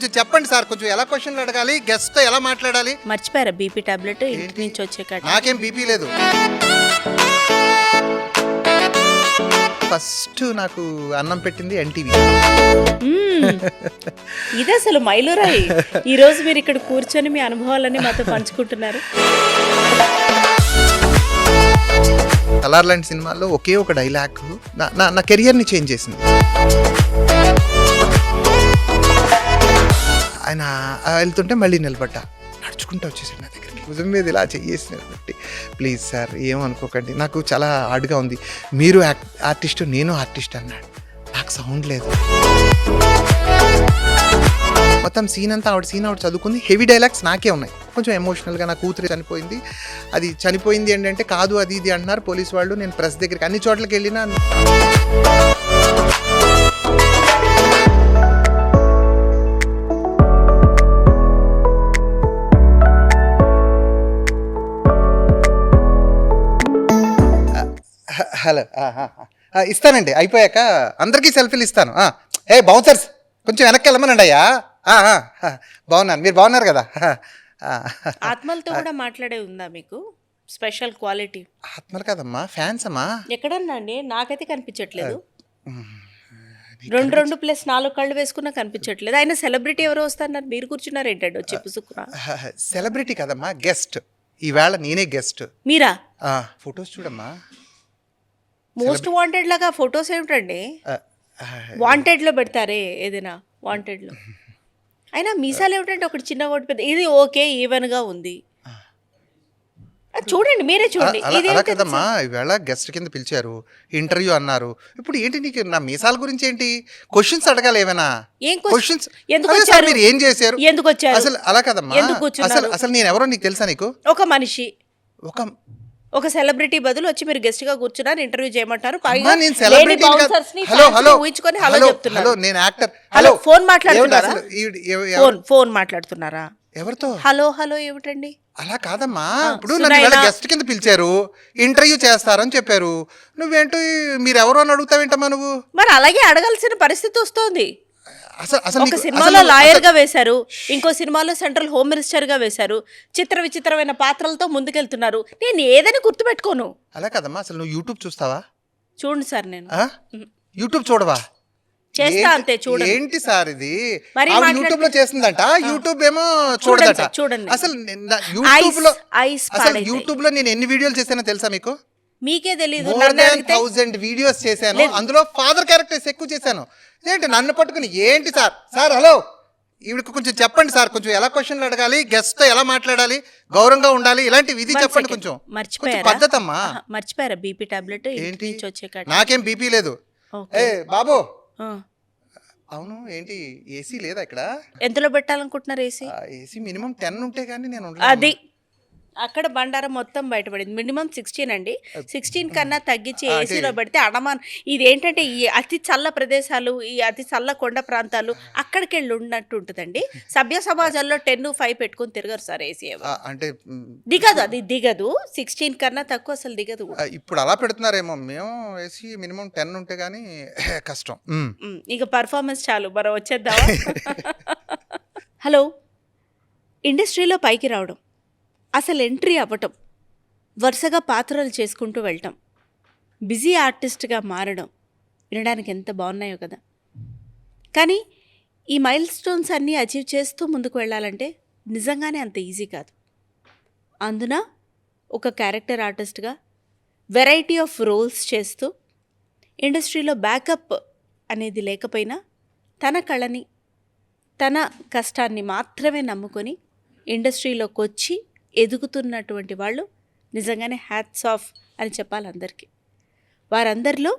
కొంచెం చెప్పండి సార్, కొంచెం ఎలా క్వశ్చన్లు అడగాలి, గెస్ట్ తో ఎలా మాట్లాడాలి. మర్చిపోయారా బీపీ టాబ్లెట్ ఇంటి నుంచి వచ్చే కట్ట? నాకేం బీపీ లేదు. ఫస్ట్ నాకు అన్నం పెట్టింది ఎన్టీవీ. ఇది అసలు మైలురాయి. ఈ రోజు మీరు ఇక్కడ కూర్చొని మీ అనుభవాలన్నీ మాతో పంచుకుంటున్నారు. కలర్ లాంటి సినిమాలో ఒకే ఒక డైలాగ్ నా కెరియర్ని చేంజ్ చేసింది. ఆయన వెళ్తుంటే మళ్ళీ నిలబడ్డా, నడుచుకుంటూ వచ్చేసాడు నా దగ్గరికి, భుజం మీద ఇలా చెయ్యేసి బట్టి, ప్లీజ్ సార్ ఏమనుకోకండి, నాకు చాలా హార్డ్గా ఉంది, మీరు ఆర్టిస్ట్ నేను ఆర్టిస్ట్ అన్నాడు. నాకు సౌండ్ లేదు. మొత్తం సీన్ అంతా ఆవిడ చదువుకుంది. హెవీ డైలాగ్స్ నాకే ఉన్నాయి. కొంచెం ఎమోషనల్గా నా కూతురు చనిపోయింది, అది చనిపోయింది ఏంటంటే కాదు అది ఇది అంటున్నారు పోలీస్ వాళ్ళు. నేను ప్రెస్ దగ్గరికి అన్ని చోట్లకి వెళ్ళినా హలో ఇస్తానండి, అయిపోయాక అందరికీ సెల్ఫీలు ఇస్తాను. బౌన్సర్స్ కొంచెం వెనక్కి వెళ్ళమనండి అయ్యా. బాగున్నాను, మీరు బాగున్నారు కదా? ఆత్మలతో కూడా మాట్లాడే ఉందా మీకు స్పెషల్ క్వాలిటీ? ఆత్మలు కదమ్మా, ఫ్యాన్స్ అమ్మా. ఎక్కడన్నా అండి, నాకైతే కనిపించట్లేదు. 2+4 కళ్ళు వేసుకున్నా కనిపించట్లేదు. ఆయన సెలబ్రిటీ ఎవరో వస్తున్నారు, మీరు కూర్చున్నారు ఏంటండి వచ్చి పుసుకున్నా? సెలబ్రిటీ కదమ్మా, గెస్ట్. ఈవేళ నేనే గెస్ట్. మీరా? ఫొటోస్ చూడమ్మా. మోస్ట్ వాంటెడ్ లాగా ఫొటోస్ ఏమిటండి? వాంటెడ్ లో పెడతారే ఏదైనా వాంటెడ్ లో. అయినా మీసాలు ఏమిటంటే ఒకటి చిన్న ఒకటి పెద్ద, ఇది ఓకే ఈవెన్ గా ఉంది. చూడండి, మీరే చూడండి. అలా కదమ్మా, ఈవేళ గెస్ట్ కింద పిలిచారు, ఇంటర్వ్యూ అన్నారు. ఇప్పుడు ఏంటి నీకు నా మీసాల గురించి ఏంటి క్వశ్చన్స్ అడగాలి? ఏమైనా క్వశ్చన్స్? మీరు ఏం చేశారు, ఎందుకు వచ్చారు? అసలు అలా కదమ్మా, అసలు నేను ఎవరో నీకు తెలుసా? నీకు ఒక మనిషి, ఒక సెలబ్రిటీ బదులు వచ్చి మీరు గెస్ట్ గా కూర్చున్నారు, ఇంటర్వ్యూ చేయమంటారు. ఫోన్ మాట్లాడుతున్నారా ఎవరితో? హలో ఏమిటండి? అలా కాదమ్మా, ఇప్పుడు నన్ను గెస్ట్ కింద పిలిచారు, ఇంటర్వ్యూ చేస్తారని చెప్పారు. నువ్వేంటో మీరెవరో అని అడుగుతావేంటమ్మా నువ్వు? మరి అలాగే అడగాల్సిన పరిస్థితి వస్తుంది. ఒక సినిమాలో లాయర్ గా వేశారు, ఇంకో సినిమాలో సెంట్రల్ హోమ్ మినిస్టర్ గా వేశారు. విచిత్రమైన పాత్రలతో ముందుకెళ్తున్నారు. నేను ఏదని గుర్తుపెట్టుకోను. అలా కదమ్మా, అసలు నువ్వు యూట్యూబ్ చూస్తావా? చూడండి సార్, నేను యూట్యూబ్ చూడవా? చేస్తా అంతే. చూడండి. ఏంటి సార్ ఇది? యూట్యూబ్ లో చేసిందంట, యూట్యూబ్ ఏమో చూడదట. చూడండి, అసలు యూట్యూబ్ లో నేను ఎన్ని వీడియోలు చేశానో తెలుసా మీకు? మీకే తెలియదు. 1000 వీడియోస్ చేశాను, అందులో ఫాదర్ క్యారెక్టర్స్ ఎక్కువ చేశాను. ఏంటి నన్ను పట్టుకుని ఏంటి సార్ హలో ఈవిడికి కొంచెం చెప్పండి సార్, కొంచెం ఎలా క్వశ్చన్లు అడగాలి, గెస్ట్ తో ఎలా మాట్లాడాలి, గౌరవంగా ఉండాలి, ఇలాంటి విధి చెప్పండి. కొంచెం పద్ధతమ్మా. మర్చిపోయారా బీపీ టాబ్లెట్ ఏంటి? నాకేం బీపీ లేదు. బాబు అవును, ఏంటి ఏసీ లేదా ఇక్కడ? ఎంతలో పెట్టాలనుకుంటున్నారు ఏసీ? ఏసీ మినిమం 10 ఉంటే కానీ నేను అది అక్కడ బండారం మొత్తం బయటపడింది. మినిమం 16 అండి. 16 కన్నా తగ్గించి ఏసీలో పెడితే అడమాన్. ఇదేంటంటే ఈ అతి చల్ల ప్రదేశాలు, ఈ అతి చల్ల కొండ ప్రాంతాలు అక్కడికి వెళ్ళి ఉన్నట్టు ఉంటుందండి. సభ్య సమాజాల్లో 10, 5 పెట్టుకుని తిరగరు సార్ ఏసీ. అంటే దిగదు, అది దిగదు. 16 కన్నా తక్కువ అసలు దిగదు. ఇప్పుడు అలా పెడుతున్నారేమో. మేము ఏసీ మినిమం 10 ఉంటే గానీ కష్టం. ఇక పర్ఫార్మెన్స్ చాలు, మనం వచ్చేద్దాం. హలో, ఇండస్ట్రీలో పైకి రావడం, అసలు ఎంట్రీ అవ్వటం, వరుసగా పాత్రలు చేసుకుంటూ వెళ్ళటం, బిజీ ఆర్టిస్ట్గా మారడం వినడానికి ఎంత బాగున్నాయో కదా. కానీ ఈ మైల్ స్టోన్స్ అన్నీ అచీవ్ చేస్తూ ముందుకు వెళ్ళాలంటే నిజంగానే అంత ఈజీ కాదు. అందున ఒక క్యారెక్టర్ ఆర్టిస్ట్గా వెరైటీ ఆఫ్ రోల్స్ చేస్తూ ఇండస్ట్రీలో బ్యాకప్ అనేది లేకపోయినా తన కళని, తన కష్టాన్ని మాత్రమే నమ్ముకొని ఇండస్ట్రీలోకి వచ్చి ఎదుగుతున్నటువంటి వాళ్ళు నిజంగానే హ్యాట్స్ ఆఫ్ అని చెప్పాలి అందరికీ. వారందరిలో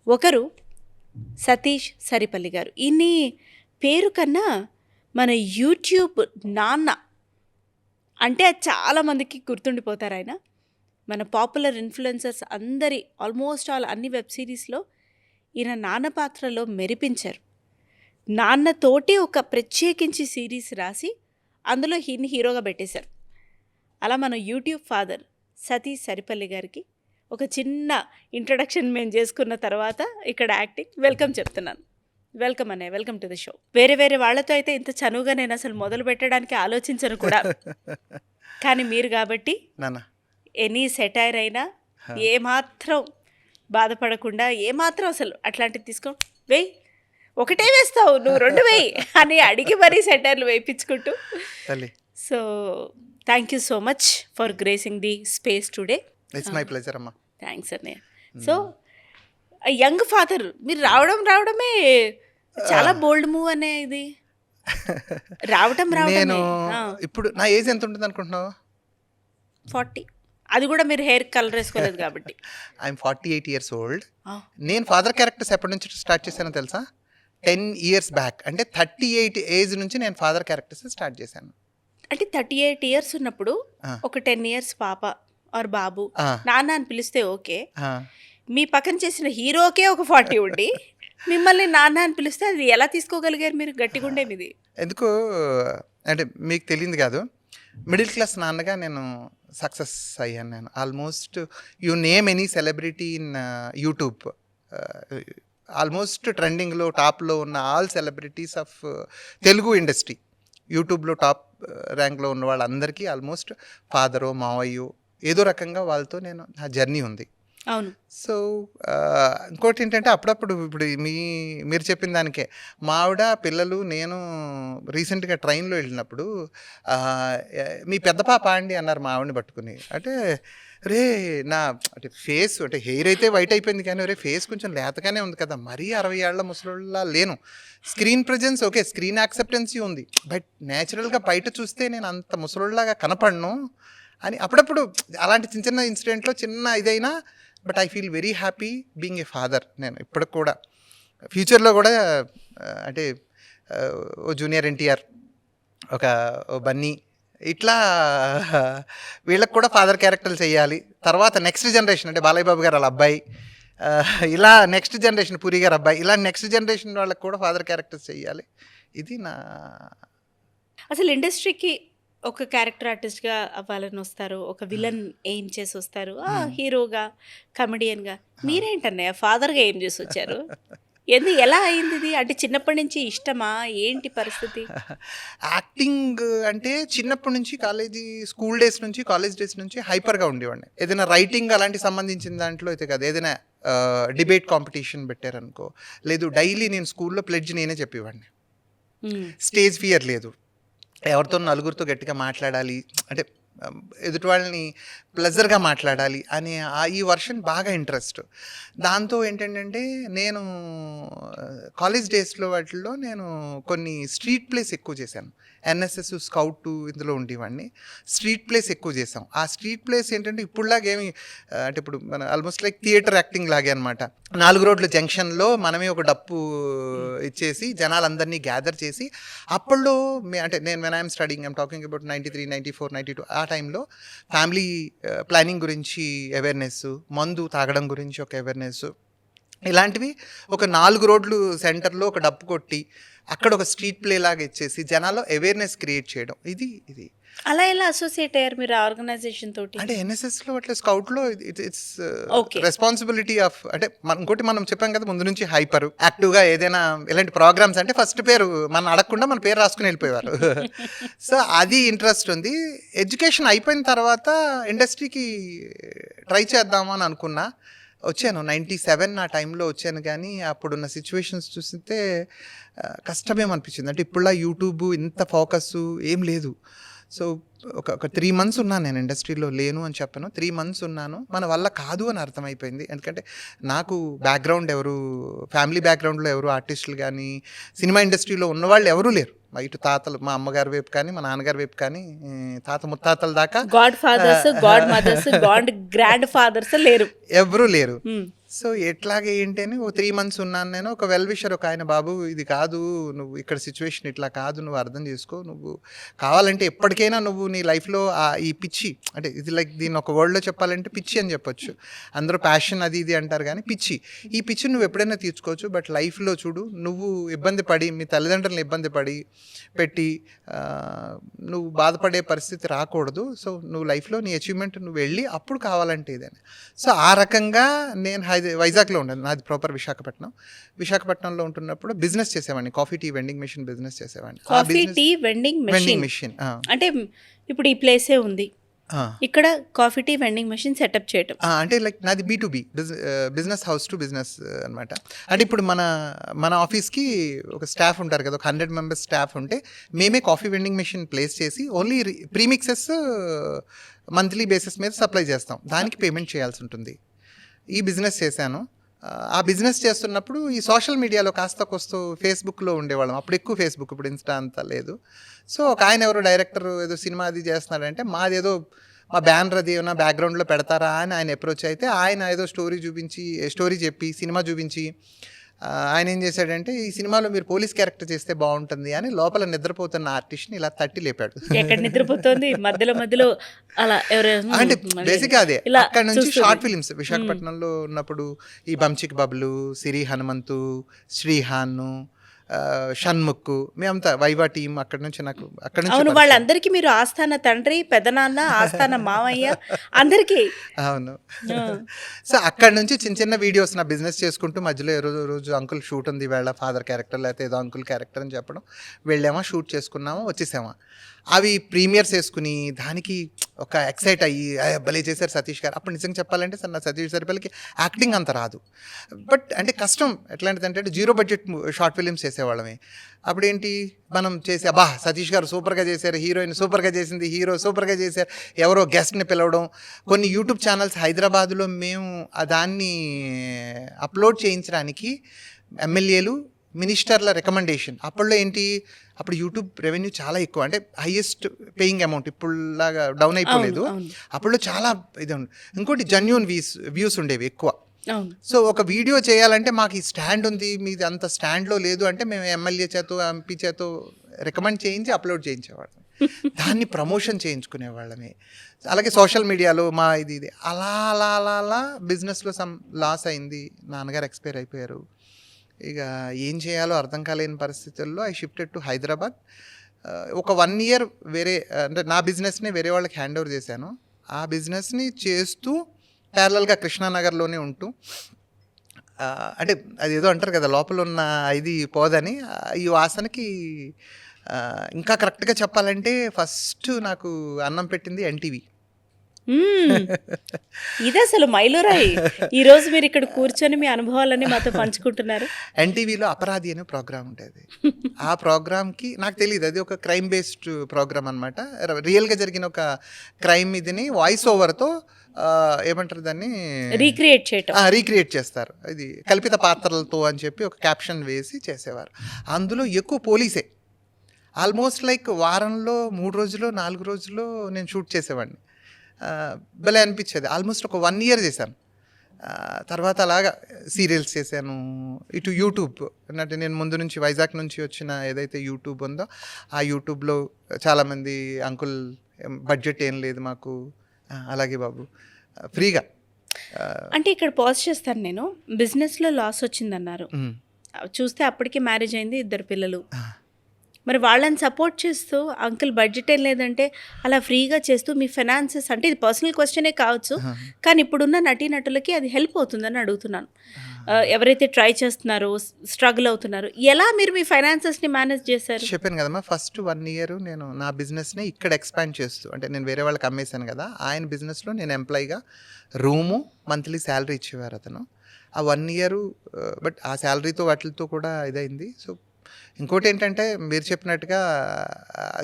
ఒకరు సతీష్ సరిపల్లి గారు. ఈయన్ని పేరు కన్నా మన యూట్యూబ్ నాన్న అంటే చాలామందికి గుర్తుండిపోతారు. ఆయన మన పాపులర్ ఇన్ఫ్లుయెన్సర్స్ అందరి ఆల్మోస్ట్ ఆల్ అన్ని వెబ్ సిరీస్లో ఈయన నాన్న పాత్రలో మెరిపించారు. నాన్నతోటి ఒక ప్రత్యేకించి సిరీస్ రాసి అందులో ఈయన్ని హీరోగా పెట్టేశారు. అలా మన యూట్యూబ్ ఫాదర్ సతీష్ సరిపల్లి గారికి ఒక చిన్న ఇంట్రడక్షన్ మేము చేసుకున్న తర్వాత ఇక్కడ యాక్టింగ్ వెల్కమ్ చెప్తున్నాను. వెల్కమ్ అన్నయ్య, వెల్కమ్ టు ది షో. వేరే వేరే వాళ్ళతో అయితే ఇంత చనువుగా నేను అసలు మొదలు పెట్టడానికి ఆలోచించను కూడా. కానీ మీరు కాబట్టి నాన్న ఎనీ సెటైర్ అయినా ఏమాత్రం బాధపడకుండా, ఏమాత్రం అసలు అట్లాంటిది తీసుకో వేయి, ఒకటే వేస్తావు నువ్వు, 2 వేయి అని అడిగి మరీ సెటైర్లు వేయించుకుంటూ. తల్లి, so thank you so much for gracing the space today. It's my pleasure అమ్మా. థ్యాంక్స్ అన్నయ్య. సో యంగ్ ఫాదర్ మీరు రావడమే చాలా బోల్డ్ మూవ్ అనే ఇది రావటం నేను ఇప్పుడు నా ఏజ్ ఎంత ఉంటుంది అనుకుంటున్నావు? 40. అది కూడా మీరు హెయిర్ కలర్ వేసుకోలేదు కాబట్టి. I'm 48 years old. నేను ఫాదర్ క్యారెక్టర్స్ ఎప్పటి నుంచి స్టార్ట్ చేశానో తెలుసా? 10 years బ్యాక్. అంటే 38 ఏజ్ నుంచి నేను ఫాదర్ క్యారెక్టర్స్ స్టార్ట్ చేశాను. అంటే 38 years ఉన్నప్పుడు ఒక 10 years పాప ఆర్ బాబు నాన్న అని పిలిస్తే ఓకే. మీ పక్కన చేసిన హీరోకే ఒక 40 ఉండి మిమ్మల్ని నాన్న అని పిలిస్తే అది ఎలా తీసుకోగలిగారు మీరు? గట్టిగా ఉండే మీది. ఎందుకు అంటే మీకు తెలియదు కాదు, మిడిల్ క్లాస్ నాన్నగా నేను సక్సెస్ అయ్యాను. నేను almost you name any celebrity in YouTube, almost ట్రెండింగ్లో టాప్లో ఉన్న all celebrities of Telugu industry, యూట్యూబ్లో టాప్ ర్యాంక్లో ఉన్న వాళ్ళందరికీ ఆల్మోస్ట్ ఫాదరో మావయ్యో ఏదో రకంగా వాళ్ళతో నేను నా జర్నీ ఉంది. అవును. సో ఇంకోటి ఏంటంటే అప్పుడప్పుడు ఇప్పుడు మీరు చెప్పిన దానికే మా ఆవిడ పిల్లలు నేను రీసెంట్గా ట్రైన్లో వెళ్ళినప్పుడు మీ పెద్ద పాప అండి అన్నారు మా ఆవిడని పట్టుకుని. అంటే రే నా అంటే ఫేస్ అంటే హెయిర్ అయితే వైట్ అయిపోయింది కానీ రే ఫేస్ కొంచెం లేతగానే ఉంది కదా, మరీ 60 ఏళ్ల ముసలోళ్ళ లేను. Screen presence okay, screen acceptancy ఉంది, బట్ న్యాచురల్గా బయట చూస్తే నేను అంత ముసలోళ్ళలాగా కనపడను అని అప్పుడప్పుడు అలాంటి చిన్న చిన్న ఇన్సిడెంట్లో చిన్న ఇదైనా but I feel very happy being a father. నేను ఇప్పటికి కూడా ఫ్యూచర్లో కూడా అంటే ఓ జూనియర్ ఎన్టీఆర్, ఒక బన్నీ, ఇట్లా వీళ్ళకి కూడా ఫాదర్ క్యారెక్టర్లు చేయాలి. తర్వాత నెక్స్ట్ జనరేషన్ అంటే బాలయ్య బాబు గారు వాళ్ళ అబ్బాయి, ఇలా నెక్స్ట్ జనరేషన్ పూరి గారు అబ్బాయి, ఇలా నెక్స్ట్ జనరేషన్ వాళ్ళకి కూడా ఫాదర్ క్యారెక్టర్స్ చేయాలి. ఇది నా అసలు ఇండస్ట్రీకి ఒక క్యారెక్టర్ ఆర్టిస్ట్గా అవ్వాలని వస్తారు, ఒక విలన్ ఎయిమ్ చేసి వస్తారు, హీరోగా కమెడియన్గా. మీరేంటన్నయ్య ఫాదర్గా ఏం చేసి వచ్చారు? ఎలా అయింది ఇది? అంటే చిన్నప్పటి నుంచి ఇష్టమా ఏంటి పరిస్థితి? యాక్టింగ్ అంటే చిన్నప్పటి నుంచి స్కూల్ డేస్ నుంచి కాలేజ్ డేస్ నుంచి హైపర్గా ఉండేవాడిని. ఏదైనా రైటింగ్ అలాంటి సంబంధించిన దాంట్లో అయితే కాదు, ఏదైనా డిబేట్ కాంపిటీషన్ పెట్టారనుకో, లేదు డైలీ నేను స్కూల్లో ప్లెడ్జ్ నేనే చెప్పేవాడిని. స్టేజ్ ఫియర్ లేదు, ఎవరితో నలుగురితో గట్టిగా మాట్లాడాలి అంటే ఎదుటి వాళ్ళని ప్లెజర్గా మాట్లాడాలి అనే ఈ వర్షన్ బాగా ఇంట్రెస్ట్. దాంతో ఏంటంటే నేను కాలేజ్ డేస్లో వాటిల్లో నేను కొన్ని స్ట్రీట్ ప్లేస్ ఎక్కువ చేశాను. ఎన్ఎస్ఎస్ స్కౌట్ ఇందులో ఉండేవాడిని. స్ట్రీట్ ప్లేస్ ఎక్కువ చేసాం. ఆ స్ట్రీట్ ప్లేస్ ఏంటంటే ఇప్పుడులాగా ఏమి అంటే ఇప్పుడు మన ఆల్మోస్ట్ లైక్ థియేటర్ యాక్టింగ్ లాగే అనమాట. 4 రోడ్ల జంక్షన్లో మనమే ఒక డప్పు ఇచ్చేసి జనాలందరినీ గ్యాదర్ చేసి అప్పట్లో అంటే నేను when I'm studying I'm talking about 93, 94, 92 ఆ టైంలో ఫ్యామిలీ ప్లానింగ్ గురించి అవేర్నెస్, మందు తాగడం గురించి ఒక అవేర్నెస్, ఇలాంటివి ఒక 4 రోడ్లు సెంటర్లో ఒక డప్పు కొట్టి అక్కడ ఒక స్ట్రీట్ ప్లే లాగా ఇచ్చేసి జనాల్లో అవేర్నెస్ క్రియేట్ చేయడం. ఇది అలా ఎలా అసోసియేట్ అయ్యారు మీరు ఆర్గనైజేషన్ తోటి? అంటే ఎన్ఎస్ఎస్లో అట్లా స్కౌట్లో ఇట్స్ రెస్పాన్సిబిలిటీ ఆఫ్ అంటే ఇంకోటి మనం చెప్పాం కదా ముందు నుంచి హైపర్ యాక్టివ్గా ఏదైనా ఇలాంటి ప్రోగ్రామ్స్ అంటే ఫస్ట్ పేరు మనం అడగకుండా మన పేరు రాసుకుని వెళ్ళిపోయేవారు. సో అది ఇంట్రెస్ట్ ఉంది. ఎడ్యుకేషన్ అయిపోయిన తర్వాత ఇండస్ట్రీకి ట్రై చేద్దామని అనుకున్నా. వచ్చాను 97 ఆ టైంలో వచ్చాను, కానీ అప్పుడున్న సిచ్యువేషన్స్ చూస్తే కష్టమేమనిపించింది. అంటే ఇప్పుడులా యూట్యూబ్ ఇంత ఫోకస్ ఏం లేదు. సో ఒక 3 months ఉన్నాను నేను ఇండస్ట్రీలో, లేను అని చెప్పను, 3 months ఉన్నాను. మన వల్ల కాదు అని అర్థమైపోయింది. ఎందుకంటే నాకు బ్యాక్గ్రౌండ్ ఫ్యామిలీ బ్యాక్గ్రౌండ్లో ఎవరు ఆర్టిస్టులు కానీ సినిమా ఇండస్ట్రీలో ఉన్నవాళ్ళు ఎవరూ లేరు. ఇటు తాతలు, మా అమ్మగారి వైపు కానీ మా నాన్నగారి వైపు కానీ తాత ముత్తాతల దాకా godfathers, godmothers, god grandfathers లేరు, ఎవరూ లేరు. సో ఎట్లాగే ఏంటి అని 3 months ఉన్నాను నేను. ఒక వెల్ విషర్ ఒక ఆయన, బాబు ఇది కాదు, నువ్వు ఇక్కడ సిచ్యువేషన్ ఇట్లా కాదు, నువ్వు అర్థం చేసుకో, నువ్వు కావాలంటే ఎప్పటికైనా నువ్వు నీ లైఫ్లో ఈ పిచ్చి అంటే ఇది లైక్ దీన్ని ఒక వర్డ్లో చెప్పాలంటే పిచ్చి అని చెప్పొచ్చు. అందరూ ప్యాషన్ అది ఇది అంటారు కానీ ఈ పిచ్చి నువ్వు ఎప్పుడైనా తీర్చుకోవచ్చు. బట్ లైఫ్లో చూడు, నువ్వు ఇబ్బంది పడి మీ తల్లిదండ్రులను ఇబ్బంది పడి పెట్టి నువ్వు బాధపడే పరిస్థితి రాకూడదు. సో నువ్వు లైఫ్లో నీ అచీవ్మెంట్ నువ్వు వెళ్ళి అప్పుడు కావాలంటే ఇదని. సో ఆ రకంగా నేను వైజాగ్లో ఉండను, నాది ప్రాపర్ విశాఖపట్నంలో ఉంటున్నప్పుడు బిజినెస్ చేసేవాడిని, coffee tea vending machine business చేసేవాడిని. కాఫీ టీ వెండింగ్ మెషిన్ అంటే ఇప్పుడు ఈ ప్లేసే ఉంది ఇక్కడ coffee tea vending machine setup చేయటం అంటే లైక్ నాది B2B business house to business అనమాట. అంటే ఇప్పుడు మన ఆఫీస్కి ఒక స్టాఫ్ ఉంటారు కదా, ఒక 100 మెంబర్స్ స్టాఫ్ ఉంటే మేమే కాఫీ వెండింగ్ మెషిన్ ప్లేస్ చేసి ఓన్లీ ప్రీమిక్సెస్ మంత్లీ బేసిస్ మీద సప్లై చేస్తాం, దానికి పేమెంట్ చేయాల్సి ఉంటుంది. ఈ బిజినెస్ చేశాను. ఆ బిజినెస్ చేస్తున్నప్పుడు ఈ సోషల్ మీడియాలో కాస్త కొస్తూ ఫేస్బుక్లో ఉండేవాళ్ళం, అప్పుడు ఎక్కువ ఫేస్బుక్, ఇప్పుడు ఇన్స్టా అంతా లేదు. సో ఒక ఆయన ఎవరో డైరెక్టర్ ఏదో సినిమా అది చేస్తున్నాడంటే మాదేదో మా బ్యానర్ అది ఏమైనా బ్యాక్గ్రౌండ్లో పెడతారా అని ఆయన అప్రోచ్ అయితే ఆయన ఏదో స్టోరీ చెప్పి సినిమా చూపించి ఆయన ఏం చేశాడంటే ఈ సినిమాలో మీరు పోలీస్ క్యారెక్టర్ చేస్తే బాగుంటుంది అని లోపల నిద్రపోతున్న ఆర్టిస్ట్ని ఇలా తట్టి లేపాడు. ఎక్కడ నిద్రపోతుంది మధ్యలో అలా ఎవరైనా అంటే బేసిక్గా అదే. అక్కడ నుంచి షార్ట్ ఫిలిమ్స్ విశాఖపట్నంలో ఉన్నప్పుడు ఈ బంచిక్ బబ్లు, సిరి హనుమంతు, శ్రీహాన్, షణ్ముఖ్, మేమంతా వైవా టీం అక్కడ నుంచి అవును వాళ్ళందరికీ మీరు ఆస్థాన తండ్రి, పెదనాన్న, ఆస్థాన మామయ్య అందరికీ. అవును. సో అక్కడ నుంచి చిన్న వీడియోస్ నా బిజినెస్ చేసుకుంటూ మధ్యలో రోజు అంకుల్ షూట్ ఉంది వేళ ఫాదర్ క్యారెక్టర్ లేకపోతే ఏదో అంకుల్ క్యారెక్టర్ అని చెప్పడం, వెళ్ళామా షూట్ చేసుకున్నామా వచ్చేసామా. అవి ప్రీమియర్స్ వేసుకుని దానికి ఒక ఎక్సైట్ అయ్యి భలే చేశారు సతీష్ గారు. అప్పుడు నిజంగా చెప్పాలంటే సార్ నా సతీష్ సరిపల్లికి యాక్టింగ్ అంత రాదు, బట్ అంటే కష్టం ఎట్లాంటిదంటే 0 బడ్జెట్ షార్ట్ ఫిలిమ్స్ చేసేవాళ్ళమే. అప్పుడు ఏంటి మనం చేసే సతీష్ గారు సూపర్గా చేశారు, హీరోయిన్ సూపర్గా చేసింది, హీరో సూపర్గా చేశారు, ఎవరో గెస్ట్ని పిలవడం. కొన్ని యూట్యూబ్ ఛానల్స్ హైదరాబాద్లో మేము దాన్ని అప్లోడ్ చేయించడానికి ఎమ్మెల్యేలు మినిస్టర్ల రికమెండేషన్. అప్పట్లో ఏంటి, అప్పుడు యూట్యూబ్ రెవెన్యూ చాలా ఎక్కువ, అంటే హైయెస్ట్ పేయింగ్ అమౌంట్, ఇప్పుడులాగా డౌన్ అయిపోలేదు. అప్పట్లో చాలా ఇది ఇంకోటి జెన్యూన్ వ్యూస్ ఉండేవి ఎక్కువ. సో ఒక వీడియో చేయాలంటే మాకు ఈ స్టాండ్ ఉంది, మీది అంత స్టాండ్లో లేదు అంటే మేము ఎమ్మెల్యే చేతో ఎంపీ చేతో రికమెండ్ చేయించి అప్లోడ్ చేయించేవాళ్ళం, దాన్ని ప్రమోషన్ చేయించుకునేవాళ్ళమే. అలాగే సోషల్ మీడియాలో మా ఇది అలా అలా అలా అలా బిజినెస్లో సమ్ లాస్ అయింది. నాన్నగారు ఎక్స్పైర్ అయిపోయారు. ఇక ఏం చేయాలో అర్థం కాలేని పరిస్థితుల్లో ఐ షిఫ్టెడ్ టు హైదరాబాద్. ఒక 1 year వేరే అంటే నా బిజినెస్ని వేరే వాళ్ళకి హ్యాండ్ ఓవర్ చేశాను. ఆ బిజినెస్ని చేస్తూ ప్యారలల్గా కృష్ణానగర్లోనే ఉంటూ అంటే అది ఏదో అంటారు కదా లోపల ఉన్న ఇది పోదని, ఈ వాసనకి ఇంకా కరెక్ట్గా చెప్పాలంటే ఫస్ట్ నాకు అన్నం పెట్టింది ఎన్టీవీ. ఇది అసలు మైలురాయి. ఈ రోజు మీరు ఇక్కడ కూర్చొని మీ అనుభవాలన్నీ మాతో పంచుకుంటున్నారు. ఎన్టీవీలో అపరాధి అనే ప్రోగ్రామ్ ఉంటుంది. ఆ ప్రోగ్రామ్కి నాకు తెలియదు, అది ఒక క్రైమ్ బేస్డ్ ప్రోగ్రామ్ అనమాట. రియల్గా జరిగిన ఒక క్రైమ్ ఇదిని వాయిస్ ఓవర్తో ఏమంటారు దాన్ని రీక్రియేట్ చేస్తారు. ఇది కల్పిత పాత్రలతో అని చెప్పి ఒక క్యాప్షన్ వేసి చేసేవారు. అందులో ఎక్కువ పోలీసే. ఆల్మోస్ట్ లైక్ వారంలో 3 రోజులు 4 రోజులు నేను షూట్ చేసేవాడిని. భలే అనిపించేది. ఆల్మోస్ట్ ఒక 1 year చేశాను. తర్వాత అలాగా సీరియల్స్ చేశాను. ఇటు యూట్యూబ్ అంటే నేను ముందు నుంచి వైజాగ్ నుంచి వచ్చిన ఏదైతే యూట్యూబ్ ఉందో ఆ యూట్యూబ్లో చాలామంది అంకుల్ బడ్జెట్ ఏం లేదు మాకు, అలాగే బాబు ఫ్రీగా అంటే ఇక్కడ పాజ్ చేస్తాను నేను. బిజినెస్లో లాస్ వచ్చిందన్నారు, చూస్తే అప్పటికే మ్యారేజ్ అయింది, 2 పిల్లలు. మరి వాళ్ళని సపోర్ట్ చేస్తూ అంకుల్ బడ్జెట్ ఏం లేదంటే అలా ఫ్రీగా చేస్తూ మీ ఫైనాన్సెస్, అంటే ఇది పర్సనల్ క్వశ్చనే కావచ్చు కానీ ఇప్పుడున్న నటీనటులకి అది హెల్ప్ అవుతుందని అడుగుతున్నాను. ఎవరైతే ట్రై చేస్తున్నారో స్ట్రగుల్ అవుతున్నారు, ఎలా మీరు మీ ఫైనాన్సెస్ని మేనేజ్ చేశారు? చెప్పాను కదమ్మా, ఫస్ట్ 1 year నేను నా బిజినెస్ని ఇక్కడ ఎక్స్పాండ్ చేస్తూ, అంటే నేను వేరే వాళ్ళకి అమ్మేశాను కదా, ఆయన బిజినెస్లో నేను ఎంప్లాయీగా రూము మంత్లీ శాలరీ ఇచ్చేవారు అతను. ఆ 1 year బట్ ఆ శాలరీతో వాటితో కూడా ఇదైంది. సో ఇంకోటి ఏంటంటే మీరు చెప్పినట్టుగా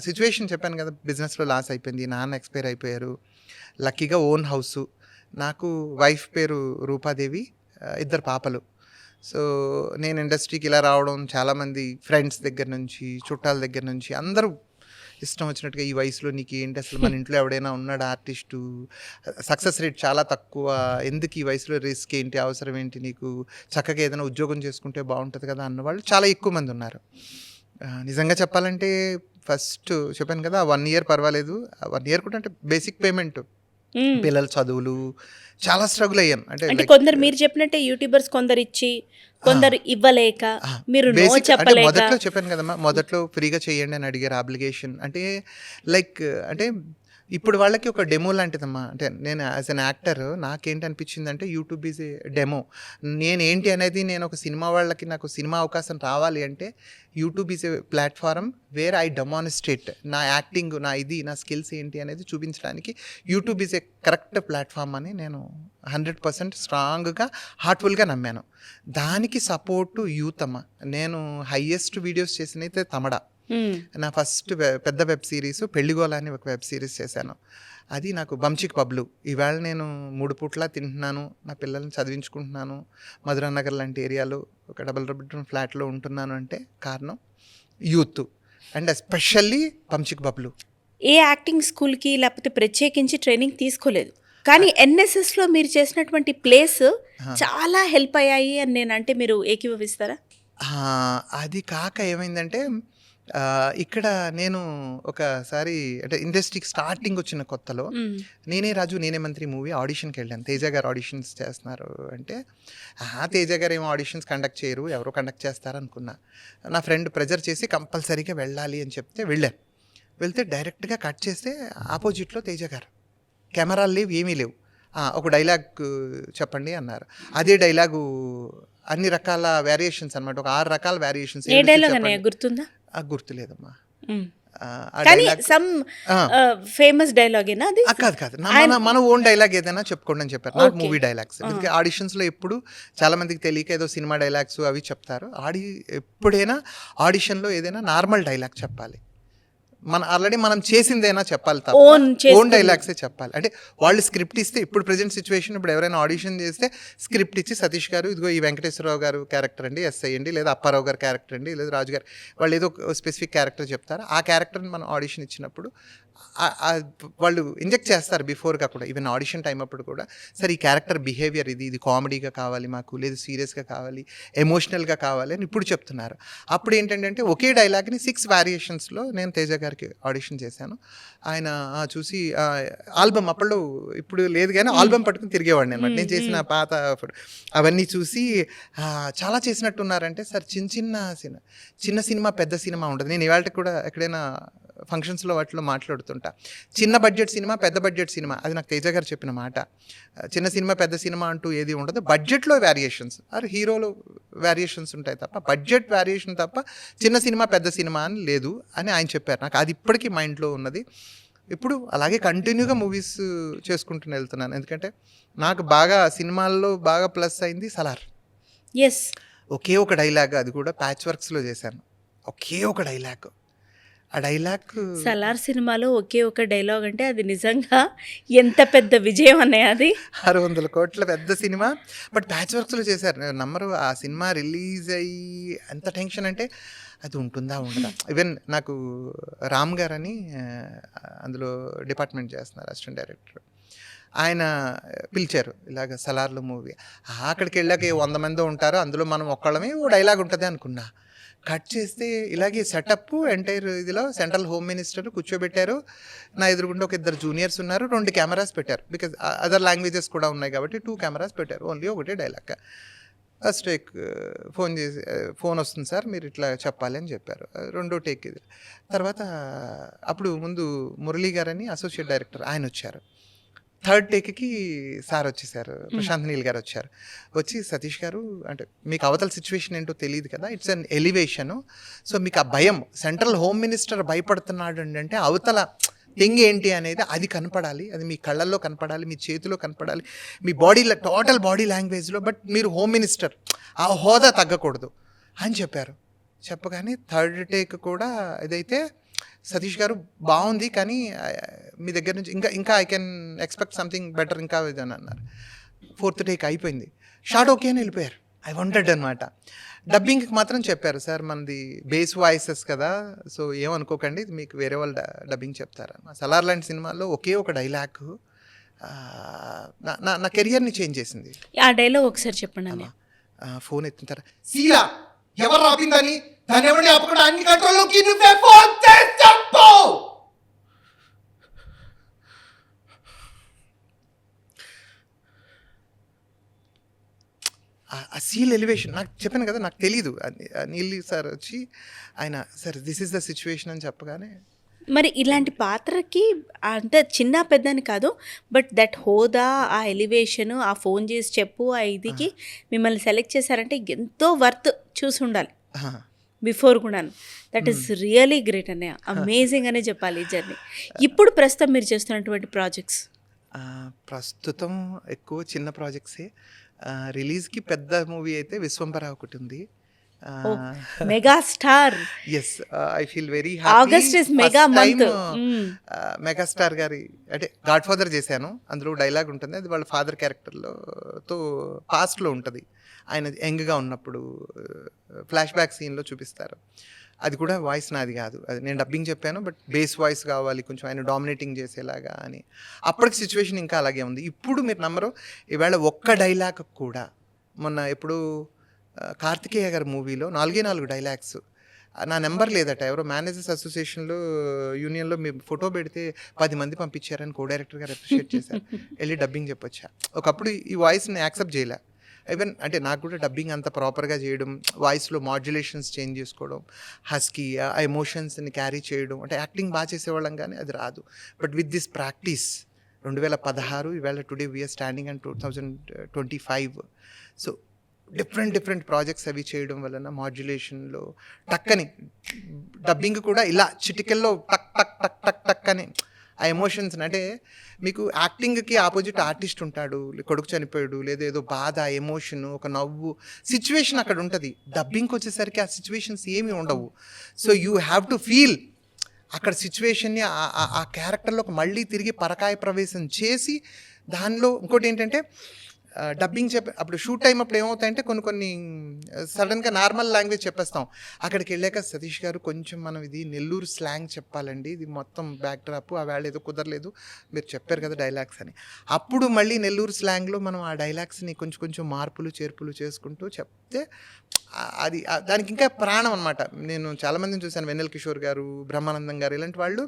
సిచ్యువేషన్ చెప్పాను కదా, బిజినెస్లో లాస్ అయిపోయింది, నాన్న ఎక్స్పైర్ అయిపోయారు. లక్కీగా ఓన్ హౌసు, నాకు వైఫ్ పేరు రూపాదేవి, 2 పాపలు. సో నేను ఇండస్ట్రీకి ఇలా రావడం, చాలామంది ఫ్రెండ్స్ దగ్గర నుంచి చుట్టాల దగ్గర నుంచి అందరూ ఇష్టం వచ్చినట్టుగా ఈ వయసులో నీకు ఏంటి, అసలు మన ఇంట్లో ఎవడైనా ఉన్నాడు ఆర్టిస్టు, సక్సెస్ రేట్ చాలా తక్కువ, ఎందుకు ఈ వయసులో రిస్క్ ఏంటి, అవసరం ఏంటి నీకు, చక్కగా ఏదైనా ఉద్యోగం చేసుకుంటే బాగుంటుంది కదా అన్నవాళ్ళు చాలా ఎక్కువ మంది ఉన్నారు. నిజంగా చెప్పాలంటే ఫస్ట్ చెప్పాను కదా 1 year పర్వాలేదు. 1 year కూడా అంటే బేసిక్ పేమెంట్ పిల్లల చదువులు చాలా స్ట్రగుల్ అయ్యాను. అంటే కొందరు మీరు చెప్పినట్టే యూట్యూబర్స్ కొందరు ఇచ్చి కొందరు ఇవ్వలేక మీరు నో చెప్పలేక. మొదట్లో చెప్పాను కదమ్మా, మొదట్లో ఫ్రీగా చేయండి అని అడిగారు అప్లికేషన్. అంటే లైక్ అంటే ఇప్పుడు వాళ్ళకి ఒక డెమో లాంటిదమ్మా. అంటే నేను యాజ్ అన్ యాక్టర్ నాకేంటి అనిపించింది అంటే యూట్యూబ్ ఈజ్ ఏ డెమో. నేనేంటి అనేది నేను ఒక సినిమా వాళ్ళకి నాకు సినిమా అవకాశం రావాలి అంటే YouTube is a platform where I demonstrate నా యాక్టింగ్, నా స్కిల్స్ ఏంటి అనేది చూపించడానికి YouTube is a correct platform అని నేను 100% స్ట్రాంగ్గా హార్ట్ఫుల్గా నమ్మాను. దానికి సపోర్టు యూత్ అమ్మ. నేను హైయెస్ట్ వీడియోస్ చేసినైతే తమడ. నా ఫస్ట్ పెద్ద వెబ్ సిరీస్ పెళ్లిగోల అని ఒక వెబ్ సిరీస్ చేశాను. అది నాకు బంచిక్ పబ్లు. ఈవేళ నేను 3 పూట్ల తింటున్నాను, నా పిల్లల్ని చదివించుకుంటున్నాను, మధురానగర్ లాంటి ఏరియాలో ఒక డబుల్ బెడ్రూమ్ ఫ్లాట్లో ఉంటున్నాను అంటే కారణం యూత్ అండ్ ఎస్పెషల్లీ బంచిక్ పబ్లు. ఏ యాక్టింగ్ స్కూల్కి లేకపోతే ప్రత్యేకించి ట్రైనింగ్ తీసుకోలేదు, కానీ ఎన్ఎస్ఎస్లో మీరు చేసినటువంటి ప్లేస్ చాలా హెల్ప్ అయ్యాయి అని నేను అంటే మీరు ఏకీభవిస్తారా? అది కాక ఏమైందంటే ఇక్కడ నేను ఒకసారి అంటే ఇండస్ట్రీకి స్టార్టింగ్ వచ్చిన కొత్తలో నేనే రాజు నేనే మంత్రి మూవీ ఆడిషన్కి వెళ్ళాను. తేజ గారు ఆడిషన్స్ చేస్తున్నారు అంటే తేజ గారు ఏమో ఆడిషన్స్ కండక్ట్ చేయరు, ఎవరో కండక్ట్ చేస్తారు అనుకున్నా. నా ఫ్రెండ్ ప్రెజర్ చేసి కంపల్సరీగా వెళ్ళాలి అని చెప్తే వెళ్ళాను. వెళ్తే డైరెక్ట్గా కట్ చేస్తే ఆపోజిట్లో తేజ గారు, కెమెరాలు లేవు, ఏమీ లేవు. ఒక డైలాగ్ చెప్పండి అన్నారు. అదే డైలాగు అన్ని రకాల వేరియేషన్స్ అనమాట, ఒక 6 రకాల వేరియేషన్స్. గుర్తుందా? గుర్తులేదమ్మా. ఫేమస్ డైలాగేనా అది? కాదు, మన ఓన్ డైలాగ్ ఏదైనా చెప్పుకోండి అని చెప్పారు. Not movie dialogues. ఎందుకంటే ఆడిషన్స్లో ఎప్పుడు చాలా మందికి తెలియక ఏదో సినిమా డైలాగ్స్ అవి చెప్తారు. ఎప్పుడైనా ఆడిషన్లో ఏదైనా నార్మల్ డైలాగ్ చెప్పాలి. ఆల్రెడీ మనం చేసిందైనా చెప్పాలి తప్ప ఓన్ డైలాగ్సే చెప్పాలి. అంటే వాళ్ళు స్క్రిప్ట్ ఇస్తే, ఇప్పుడు ప్రజెంట్ సిచ్యువేషన్ ఇప్పుడు ఎవరైనా ఆడిషన్ చేస్తే స్క్రిప్ట్ ఇచ్చి సతీష్ గారు ఇదిగో ఈ వెంకటేశ్వరరావు గారు క్యారెక్టర్ అండి, ఎస్ఐ అండి, లేదా అప్పారావు గారు క్యారెక్టర్ అండి, లేదా రాజు గారు, వాళ్ళు ఏదో స్పెసిఫిక్ క్యారెక్టర్ చెప్తారు. ఆ క్యారెక్టర్ని మనం ఆడిషన్ ఇచ్చినప్పుడు వాళ్ళు ఇంజెక్ట్ చేస్తారు బిఫోర్గా కూడా. ఈవెన్ ఆడిషన్ టైం అప్పుడు కూడా సార్ ఈ క్యారెక్టర్ బిహేవియర్ ఇది కామెడీగా కావాలి మాకు, లేదు సీరియస్గా కావాలి, ఎమోషనల్గా కావాలి అని ఇప్పుడు చెప్తున్నారు. అప్పుడు ఏంటంటే ఒకే డైలాగ్ని 6 వేరియేషన్స్లో నేను తేజ గారికి ఆడిషన్ చేశాను. ఆయన చూసి ఆల్బమ్, అప్పుడు ఇప్పుడు లేదు కానీ ఆల్బమ్ పట్టుకుని తిరిగేవాడిని అనమాట. నేను చేసిన పాత అవన్నీ చూసి చాలా చేసినట్టున్నారంటే సార్ చిన్న సినిమా పెద్ద సినిమా ఉంటుంది. నేను ఇవాళ కూడా ఎక్కడైనా ఫంక్షన్స్లో వాటిలో మాట్లాడుతుంటా. చిన్న బడ్జెట్ సినిమా పెద్ద బడ్జెట్ సినిమా, అది నాకు తేజ గారు చెప్పిన మాట. చిన్న సినిమా పెద్ద సినిమా అంటూ ఏది ఉండదు, బడ్జెట్లో వేరియేషన్స్ హీరోలో వేరియేషన్స్ ఉంటాయి తప్ప బడ్జెట్ వేరియేషన్ తప్ప చిన్న సినిమా పెద్ద సినిమా అని లేదు అని ఆయన చెప్పారు. నాకు అది ఇప్పటికీ మైండ్లో ఉన్నది. ఇప్పుడు అలాగే కంటిన్యూగా మూవీస్ చేసుకుంటూ వెళ్తున్నాను. ఎందుకంటే నాకు బాగా సినిమాల్లో బాగా ప్లస్ అయింది సలార్. ఒకే ఒక డైలాగ్, అది కూడా ప్యాచ్ వర్క్స్లో చేశాను. ఒకే ఒక డైలాగ్, ఆ డైలాగ్ సలార్ సినిమాలో ఒకే ఒక డైలాగ్ అంటే అది నిజంగా ఎంత పెద్ద విజయం అన్నయ్య. అది 600 కోట్ల పెద్ద సినిమా, బట్ ప్యాచ్ వర్క్స్లో చేశారు. నమ్మరు, ఆ సినిమా రిలీజ్ అయ్యి ఎంత టెన్షన్ అంటే అది ఉంటుందా ఉండదా. ఈవెన్ నాకు రామ్ గారు అని అందులో డిపార్ట్మెంట్ చేస్తున్నారు, అసిస్టెంట్ డైరెక్టర్. ఆయన పిలిచారు ఇలాగ సలార్లో మూవీ. అక్కడికి వెళ్ళాక 100 మంది ఉంటారు, అందులో మనం ఒక్కళ్ళమే ఓ డైలాగ్ ఉంటుంది అనుకున్నా. కట్ చేస్తే ఇలాగే సెటప్ ఎంటైర్ ఇదిలో సెంట్రల్ హోమ్ మినిస్టర్ కూర్చోబెట్టారు. నా ఎదురుగుండా ఒక 2 జూనియర్స్ ఉన్నారు, 2 కెమెరాస్ పెట్టారు. బికాజ్ అదర్ లాంగ్వేజెస్ కూడా ఉన్నాయి కాబట్టి 2 కెమెరాస్ పెట్టారు. ఓన్లీ ఒకటే డైలాగ్. ఫస్ట్ టేక్ ఫోన్ వస్తుంది సార్, మీరు ఇట్లా చెప్పాలి అని చెప్పారు. 2వ టేక్ ఇది. తర్వాత అప్పుడు ముందు మురళీ గారని అసోసియేట్ డైరెక్టర్ ఆయన వచ్చారు. 3rd టేక్కి సార్ వచ్చేసారు, ప్రశాంత్ నీల్ గారు వచ్చారు. వచ్చి సతీష్ గారు అంటే మీకు అవతల సిచ్యువేషన్ ఏంటో తెలియదు కదా, ఇట్స్ అన్ ఎలివేషను. సో మీకు ఆ భయం, సెంట్రల్ హోమ్ మినిస్టర్ భయపడుతున్నాడు అంటే అవతల థింగ్ ఏంటి అనేది అది కనపడాలి, అది మీ కళ్ళల్లో కనపడాలి, మీ చేతిలో కనపడాలి, మీ బాడీలో టోటల్ బాడీ లాంగ్వేజ్లో. బట్ మీరు హోమ్ మినిస్టర్, ఆ హోదా తగ్గకూడదు అని చెప్పారు. చెప్పగానే 3rd టేక్ కూడా ఇదైతే సతీష్ గారు బాగుంది కానీ మీ దగ్గర నుంచి ఇంకా I can expect something better ఇంకా అని అన్నారు. 4th టేక్ అయిపోయింది, షార్ట్ ఓకే అని వెళ్ళిపోయారు. ఐ వాంటెడ్ అనమాట. డబ్బింగ్కి మాత్రం చెప్పారు, సార్ మనది బేస్ వాయిసెస్ కదా, సో ఏమనుకోకండి మీకు వేరే వాళ్ళు డబ్బింగ్ చెప్తారు. సలార్ లాంటి సినిమాల్లో ఒకే ఒక డైలాగ్ నా కెరియర్ని చేంజ్ చేసింది. ఆ డైలాగ్ ఒకసారి చెప్పండి. ఫోన్ ఎత్తింటారా, సీలా ఎవరు రాపిందని దాన్ని ఎవరిని ఆపకుండా అన్ని కంట్రోల్లోకి నువ్వే ఫోన్ చేసి చెప్పు. ఆ సీల్ ఎలివేషన్ నాకు చెప్పాను కదా, నాకు తెలీదు. నీల్ సార్ వచ్చి ఆయన sir this is the situation అని చెప్పగానే మరి ఇలాంటి పాత్రకి అంటే చిన్న పెద్దని కాదు, బట్ దట్ హోదా, ఆ ఎలివేషన్, ఆ ఫోన్ చేసి చెప్పు, ఆ ఇదికి మిమ్మల్ని సెలెక్ట్ చేశారంటే ఎంతో వర్త్ చూసి ఉండాలి బిఫోర్ కూడాను. దట్ ఈస్ రియలీ గ్రేట్ అనే అమేజింగ్ అనే చెప్పాలి ఈ జర్నీ. ఇప్పుడు ప్రస్తుతం మీరు చేస్తున్నటువంటి ప్రాజెక్ట్స్? ప్రస్తుతం ఎక్కువ చిన్న ప్రాజెక్ట్సే. రిలీజ్కి పెద్ద మూవీ అయితే విశ్వంబర ఒకటి ఉంది. Megastar. Yes, I feel very August is mega month. Megastar గారి అంటే గాడ్ ఫాదర్ చేశాను. అందులో డైలాగ్ ఉంటుంది, అది వాళ్ళ ఫాదర్ క్యారెక్టర్లో తో పాస్ట్లో ఉంటుంది. ఆయన యంగ్గా ఉన్నప్పుడు ఫ్లాష్ బ్యాక్ సీన్లో చూపిస్తారు. అది కూడా వాయిస్ నాది కాదు, అది నేను డబ్బింగ్ చెప్పాను, బట్ బేస్ వాయిస్ కావాలి కొంచెం ఆయన డామినేటింగ్ చేసేలాగా అని. అప్పటికి సిచ్యువేషన్ ఇంకా అలాగే ఉంది. ఇప్పుడు మీరు నమ్మరు, ఈవేళ ఒక్క డైలాగ్ కూడా మొన్న ఎప్పుడు కార్తికేయ గారి మూవీలో 4 డైలాగ్స్ నా నెంబర్ లేదట, ఎవరో మేనేజర్స్ అసోసియేషన్లో యూనియన్లో మీరు ఫోటో పెడితే 10 మంది పంపించారని కో డైరెక్టర్ గారు అప్రిషియేట్ చేశారు. వెళ్ళి డబ్బింగ్ చెప్పొచ్చా. ఒకప్పుడు ఈ వాయిస్ని యాక్సెప్ట్ చేయలే. ఈవెన్ అంటే నాకు కూడా డబ్బింగ్ అంత ప్రాపర్గా చేయడం, వాయిస్లో మాడ్యులేషన్స్ చేంజ్ చేసుకోవడం, హస్కీ ఆ ఎమోషన్స్ని క్యారీ చేయడం, అంటే యాక్టింగ్ బాగా చేసేవాళ్ళం కానీ అది రాదు. బట్ విత్ దిస్ ప్రాక్టీస్ 2016 ఈవేళ today we are standing and 2025. So different projects అవి చేయడం వలన మాడ్యులేషన్లో టక్కని డబ్బింగ్ కూడా ఇలా చిటికెల్లో టక్ టక్ టక్ టక్ టక్ అని ఆ ఎమోషన్స్. అంటే మీకు యాక్టింగ్కి ఆపోజిట్ ఆర్టిస్ట్ ఉంటాడు, కొడుకు చనిపోయాడు లేదా ఏదో బాధ, ఎమోషన్, ఒక నవ్వు, సిచ్యువేషన్ అక్కడ ఉంటుంది. డబ్బింగ్కి వచ్చేసరికి ఆ సిచ్యువేషన్స్ ఏమీ ఉండవు. So you have to feel అక్కడ సిచ్యువేషన్ని ఆ క్యారెక్టర్లో మళ్ళీ తిరిగి పరకాయ ప్రవేశం చేసి దానిలో. ఇంకోటి ఏంటంటే డబ్బింగ్ అప్పుడు షూట్ టైం అప్పుడు ఏమవుతాయంటే కొన్ని సడన్గా నార్మల్ లాంగ్వేజ్ చెప్పేస్తాం. అక్కడికి వెళ్ళాక సతీష్ గారు కొంచెం మనం ఇది నెల్లూరు స్లాంగ్ చెప్పాలండి, ఇది మొత్తం బ్యాక్ డ్రాప్, ఆ వేళ ఏదో కుదరలేదు, మీరు చెప్పారు కదా డైలాగ్స్ అని. అప్పుడు మళ్ళీ నెల్లూరు స్లాంగ్లో మనం ఆ డైలాగ్స్ని కొంచెం మార్పులు చేర్పులు చేసుకుంటూ చెప్తే అది దానికి ఇంకా ప్రాణం అనమాట. నేను చాలామందిని చూశాను, వెన్నెల కిషోర్ గారు, బ్రహ్మానందం గారు, ఇలాంటి వాళ్ళు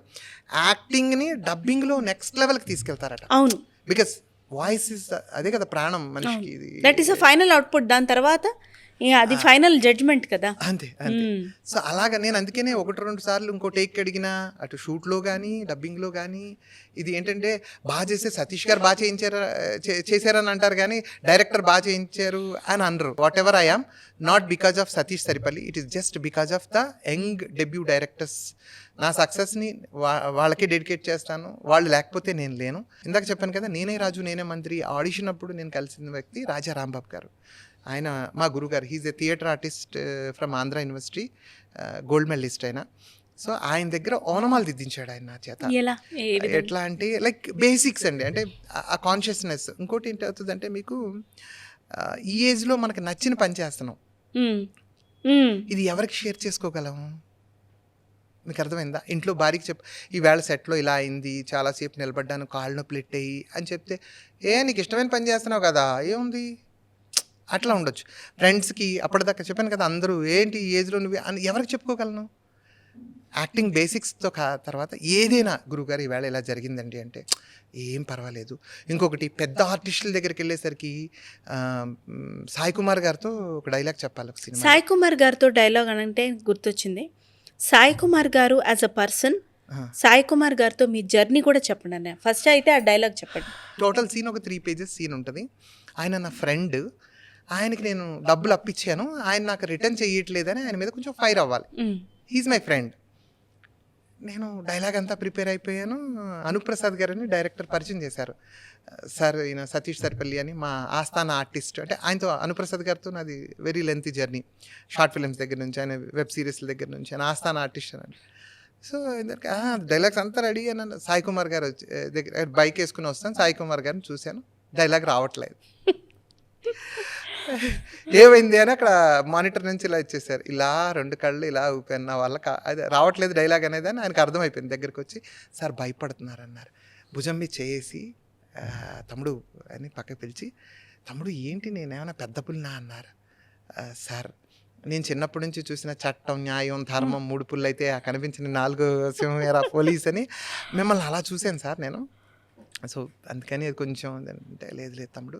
యాక్టింగ్ని డబ్బింగ్లో నెక్స్ట్ లెవెల్కి తీసుకెళ్తారట. అవును, బికాస్ వాయిస్ ఇస్ అదే కదా ప్రాణం మనిషికి. That is a final output. దాని తర్వాత అది ఫైనల్ జడ్జ్మెంట్ కదా. అంతే. సో అలాగా నేను అందుకనే 1-2 సార్లు ఇంకో టేక్ అడిగినా, అటు షూట్లో కానీ డబ్బింగ్లో కానీ. ఇది ఏంటంటే బాగా చేస్తే సతీష్ గారు బాగా చేశారని అంటారు కానీ డైరెక్టర్ బాగా చేయించారు అని అనరు. What ever I am, not because of Satish Saripalli, it is just because of the young debut directors. నా సక్సెస్ని వాళ్ళకే డెడికేట్ చేస్తాను, వాళ్ళు లేకపోతే నేను లేను. ఇందాక చెప్పాను కదా, నేనే రాజు నేనే మంత్రి ఆడిషన్ అప్పుడు నేను కలిసిన వ్యక్తి రాజా రాంబాబు గారు. ఆయన మా గురుగారు, he's a theatre artist from Andhra university, gold medalist ఆయన. సో ఆయన దగ్గర ఓనమాలు దిద్దించాడు ఆయన నా చేత. ఎట్లా అంటే లైక్ బేసిక్స్ అండి, అంటే ఆ కాన్షియస్నెస్. ఇంకోటి ఏంటి అవుతుందంటే మీకు ఈ ఏజ్లో మనకు నచ్చిన పని చేస్తున్నాం, ఇది ఎవరికి షేర్ చేసుకోగలం? మీకు అర్థమైందా? ఇంట్లో భార్యకి ఈవేళ సెట్లో ఇలా అయింది, చాలాసేపు నిలబడ్డాను, కాళ్ళు నొప్పులు ఎట్టాయి అని చెప్తే, నీకు ఇష్టమైన పని చేస్తున్నావు కదా, ఏముంది, అట్లా ఉండొచ్చు. ఫ్రెండ్స్కి అప్పటిదాకా చెప్పాను కదా, అందరూ ఏంటి ఈ ఏజ్లో నువ్వు అని ఎవరికి చెప్పుకోగలను? యాక్టింగ్ బేసిక్స్తో తర్వాత ఏదైనా గురువుగారు ఈవేళ ఇలా జరిగిందండి అంటే ఏం పర్వాలేదు. ఇంకొకటి పెద్ద ఆర్టిస్టుల దగ్గరికి వెళ్ళేసరికి సాయి కుమార్ గారితో ఒక డైలాగ్ చెప్పాలి ఒక సినిమా. సాయి కుమార్ గారితో డైలాగ్ అంటే గుర్తొచ్చింది. సాయి కుమార్ గారు as a person, Sai Kumar గారితో మీ జర్నీ కూడా చెప్పండి అన్న. ఫస్ట్ అయితే ఆ డైలాగ్ చెప్పండి. టోటల్ సీన్ ఒక 3 pages సీన్ ఉంటుంది. ఆయన నా ఫ్రెండ్, ఆయనకి నేను డబ్బులు అప్పిచ్చాను, ఆయన నాకు రిటర్న్ చేయట్లేదని ఆయన మీద కొంచెం ఫైర్ అవ్వాలి. He's my friend. నేను డైలాగ్ అంతా ప్రిపేర్ అయిపోయాను. అనుప్రసాద్ గారని డైరెక్టర్ పరిచయం చేశారు. సార్ ఈయన సతీష్ సరిపల్లి అని మా ఆస్థాన ఆర్టిస్ట్. అంటే ఆయనతో అనుప్రసాద్ గారితో నాది very lengthy journey, short films దగ్గర నుంచి ఆయన వెబ్ సిరీస్ల దగ్గర నుంచి ఆయన ఆస్థాన ఆర్టిస్ట్ అని. సో డైలాగ్స్ అంతా రెడీ అని సాయి కుమార్ గారు దగ్గర బైక్ వేసుకుని వస్తాను, సాయి కుమార్ గారిని చూశాను, డైలాగ్ రావట్లేదు. ఏమైంది అని అక్కడ మానిటర్ నుంచి ఇలా ఇచ్చేసారు, ఇలా 2 కళ్ళు ఇలా ఊపాను, నా వల్ల అదే రావట్లేదు డైలాగ్ అనేది అని ఆయనకు అర్థమైపోయింది. దగ్గరికి వచ్చి సార్ భయపడుతున్నారు అన్నారు. భుజం మీద చేసి తమ్ముడు అని పక్కకి పిలిచి, తమ్ముడు ఏంటి నేనేమైనా పెద్ద పుల్లినా అన్నారు. సార్ నేను చిన్నప్పటి నుంచి చూసిన చట్టం, న్యాయం, ధర్మం 3 పుల్లు అయితే కనిపించిన 4 సింహమేరా పోలీస్ అని మిమ్మల్ని అలా చూశాను సార్ నేను. సో అందుకని అది కొంచెం అంటే లేదు తమ్ముడు,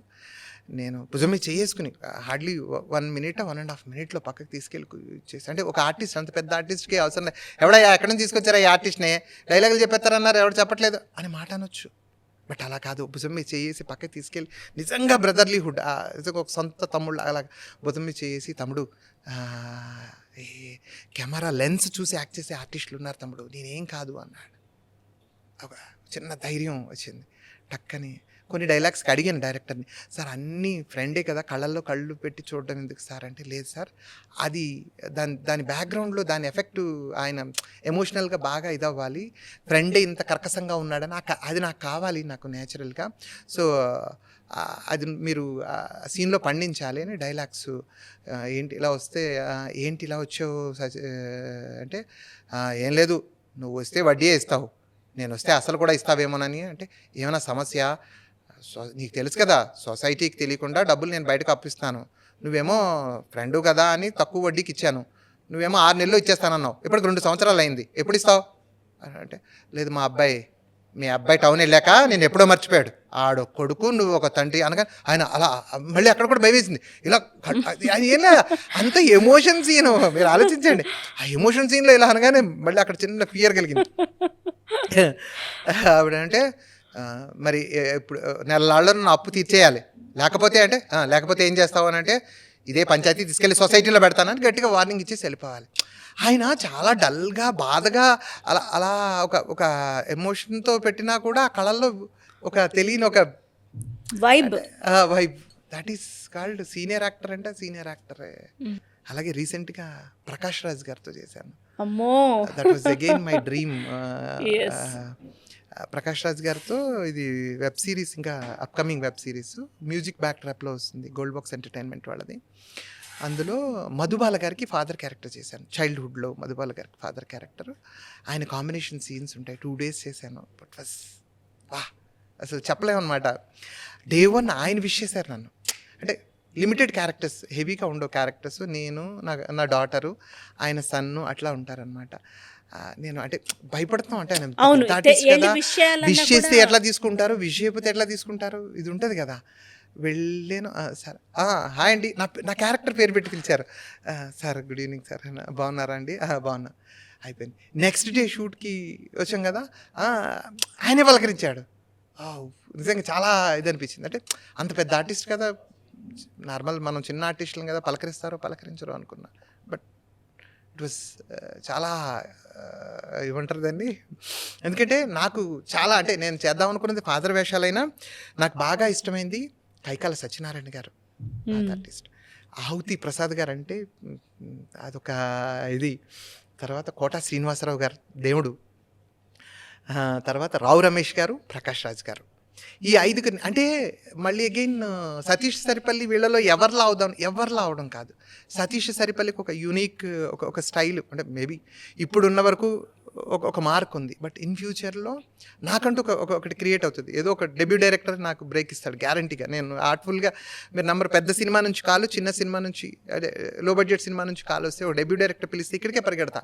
నేను భుజం మీద చేసుకుని హార్డ్లీ 1 minute 1.5 minute పక్కకి తీసుకెళ్ళి చేసి, అంటే ఒక ఆర్టిస్ట్, అంత పెద్ద ఆర్టిస్ట్కి అవసరం లేదు, ఎవడయ్యా ఎక్కడి నుంచి తీసుకొచ్చారా ఈ ఆర్టిస్ట్నే, డైలాగులు చెప్పేస్తారన్నారు, ఎవడు చెప్పట్లేదు అని మాట అనొచ్చు. బట్ అలా కాదు, భుజం మీద చేసి పక్కకి తీసుకెళ్ళి నిజంగా బ్రదర్లీహుడ్, ఒక సొంత తమ్ముడు అలా భుజం మీద చేసి, తమ్ముడు ఏ కెమెరా లెన్స్ చూసి యాక్ట్ చేసే ఆర్టిస్టులు ఉన్నారు తమ్ముడు, నేనేం కాదు అన్నాడు. ఒక చిన్న ధైర్యం వచ్చింది. టక్కని కొన్ని డైలాగ్స్కి అడిగాను డైరెక్టర్ని, సార్ అన్నీ ఫ్రెండే కదా, కళ్ళల్లో కళ్ళు పెట్టి చూడడం ఎందుకు సార్ అంటే, లేదు సార్ అది దాని బ్యాక్గ్రౌండ్లో దాని ఎఫెక్ట్ ఆయన ఎమోషనల్గా బాగా ఇదవ్వాలి, ఫ్రెండే ఇంత కర్కశంగా ఉన్నాడని అది నాకు కావాలి, నాకు న్యాచురల్గా, సో అది మీరు సీన్లో పండించాలి అని డైలాగ్స్. ఏంటి ఇలా వస్తే, ఏంటి ఇలా వచ్చావు అంటే, ఏం లేదు నువ్వు వస్తే వడ్డీయే ఇస్తావు, నేను వస్తే అసలు కూడా ఇస్తావేమోనని. అంటే ఏమైనా సమస్య, నీకు తెలుసు కదా సొసైటీకి తెలియకుండా డబ్బులు నేను బయటకు అప్పిస్తాను, నువ్వేమో ఫ్రెండు కదా అని తక్కువ వడ్డీకి ఇచ్చాను, నువ్వేమో 6 నెలలు ఇచ్చేస్తానన్నావు, ఇప్పటికి 2 సంవత్సరాలు అయింది, ఎప్పుడు ఇస్తావు అంటే, లేదు మీ అబ్బాయి టౌన్ వెళ్ళాక నేను ఎప్పుడో మర్చిపోయాడు, ఆడో కొడుకు నువ్వు ఒక తండ్రి అనగా ఆయన అలా మళ్ళీ అక్కడ కూడా భయవేసింది, ఇలా ఏం లేదా అంత ఎమోషన్ సీన్, మీరు ఆలోచించండి, ఆ ఎమోషన్ సీన్లో ఇలా అనగానే మళ్ళీ అక్కడ చిన్న ఫియర్ కలిగింది. ఆవిడంటే మరి ఇప్పుడు నెలల్లో నా అప్పు తీర్చేయాలి, లేకపోతే అంటే లేకపోతే ఏం చేస్తావు అని అంటే, ఇదే పంచాయతీ తీసుకెళ్ళి సొసైటీలో పెడతానని గట్టిగా వార్నింగ్ ఇచ్చేసి వెళ్ళిపోవాలి. ఆయన చాలా డల్గా బాధగా అలా అలా ఒక ఎమోషన్తో పెట్టినా కూడా ఆ కళల్లో ఒక తెలియని ఒక vibe, that is called senior actor అంటే సీనియర్ యాక్టరే. అలాగే రీసెంట్గా ప్రకాష్ రాజ్ గారితో చేశాను, that was again my dream. Prakash Raj గారితో ఇది వెబ్ సిరీస్, ఇంకా upcoming web series music back డ్రాప్లో వస్తుంది, గోల్డ్ బాక్స్ ఎంటర్టైన్మెంట్ వాళ్ళది. అందులో మధుబాల గారికి ఫాదర్ క్యారెక్టర్ చేశాను, చైల్డ్హుడ్లో మధుబాల గారికి ఫాదర్ క్యారెక్టర్. ఆయన కాంబినేషన్ సీన్స్ ఉంటాయి, 2 days చేశాను. బట్ అసలు చెప్పలేమన్నమాట. Day 1 ఆయన విష్ చేశారు నన్ను, అంటే లిమిటెడ్ క్యారెక్టర్స్, హెవీగా ఉండవు క్యారెక్టర్స్, నేను నా డాటరు, ఆయన సన్ను అట్లా ఉంటారనమాట. నేను అంటే భయపడుతున్నాం, అంటే విష్ చేస్తే ఎట్లా తీసుకుంటారు, విష్ చేయకపోతే ఎట్లా తీసుకుంటారు, ఇది ఉంటుంది కదా. వెళ్ళాను, సార్ హాయ్ అండి, నా క్యారెక్టర్ పేరు పెట్టి పిలిచారు, సార్ గుడ్ ఈవినింగ్ సార్, బాగున్నారా అండి, బాగున్నా, అయిపోయింది. నెక్స్ట్ డే షూట్కి వచ్చాం కదా, ఆయనే పలకరించాడు. నిజంగా చాలా ఇది అనిపించింది, అంటే అంత పెద్ద ఆర్టిస్ట్ కదా, నార్మల్ మనం చిన్న ఆర్టిస్టులు కదా, పలకరించరు అనుకున్నా. బట్ ఇట్ వాస్ చాలా ఏమంటారు దాన్ని, ఎందుకంటే నాకు చాలా, అంటే నేను చేద్దాం అనుకున్నది ఫాదర్ వేషాలైనా నాకు బాగా ఇష్టమైంది కైకాల సత్యనారాయణ గారు ఆర్టిస్ట్, ఆహుతి ప్రసాద్ గారు అంటే అదొక ఇది, తర్వాత కోట శ్రీనివాసరావు గారు దేవుడు, తర్వాత రావు రమేష్ గారు, ప్రకాష్ రాజ్ గారు, ఈ 5 అంటే మళ్ళీ అగైన్ సతీష్ సరిపల్లి వీళ్ళలో ఎవరిలా అవడం కాదు, సతీష్ సరిపల్లికి ఒక యూనిక్ ఒక స్టైల్, అంటే మేబీ ఇప్పుడున్న వరకు ఒక మార్క్ ఉంది, బట్ ఇన్ ఫ్యూచర్లో నాకంటూ ఒకటి క్రియేట్ అవుతుంది, ఏదో ఒక డెబ్యూ డైరెక్టర్ నాకు బ్రేక్ ఇస్తాడు గ్యారంటీగా. నేను ఆర్ట్ఫుల్గా మీరు పెద్ద సినిమా నుంచి కాలు, చిన్న సినిమా నుంచి, అదే లో బడ్జెట్ సినిమా నుంచి కాలు వస్తే ఒక డెబ్యూ డైరెక్టర్ పిలిస్తే ఇక్కడికే పరిగెడతా.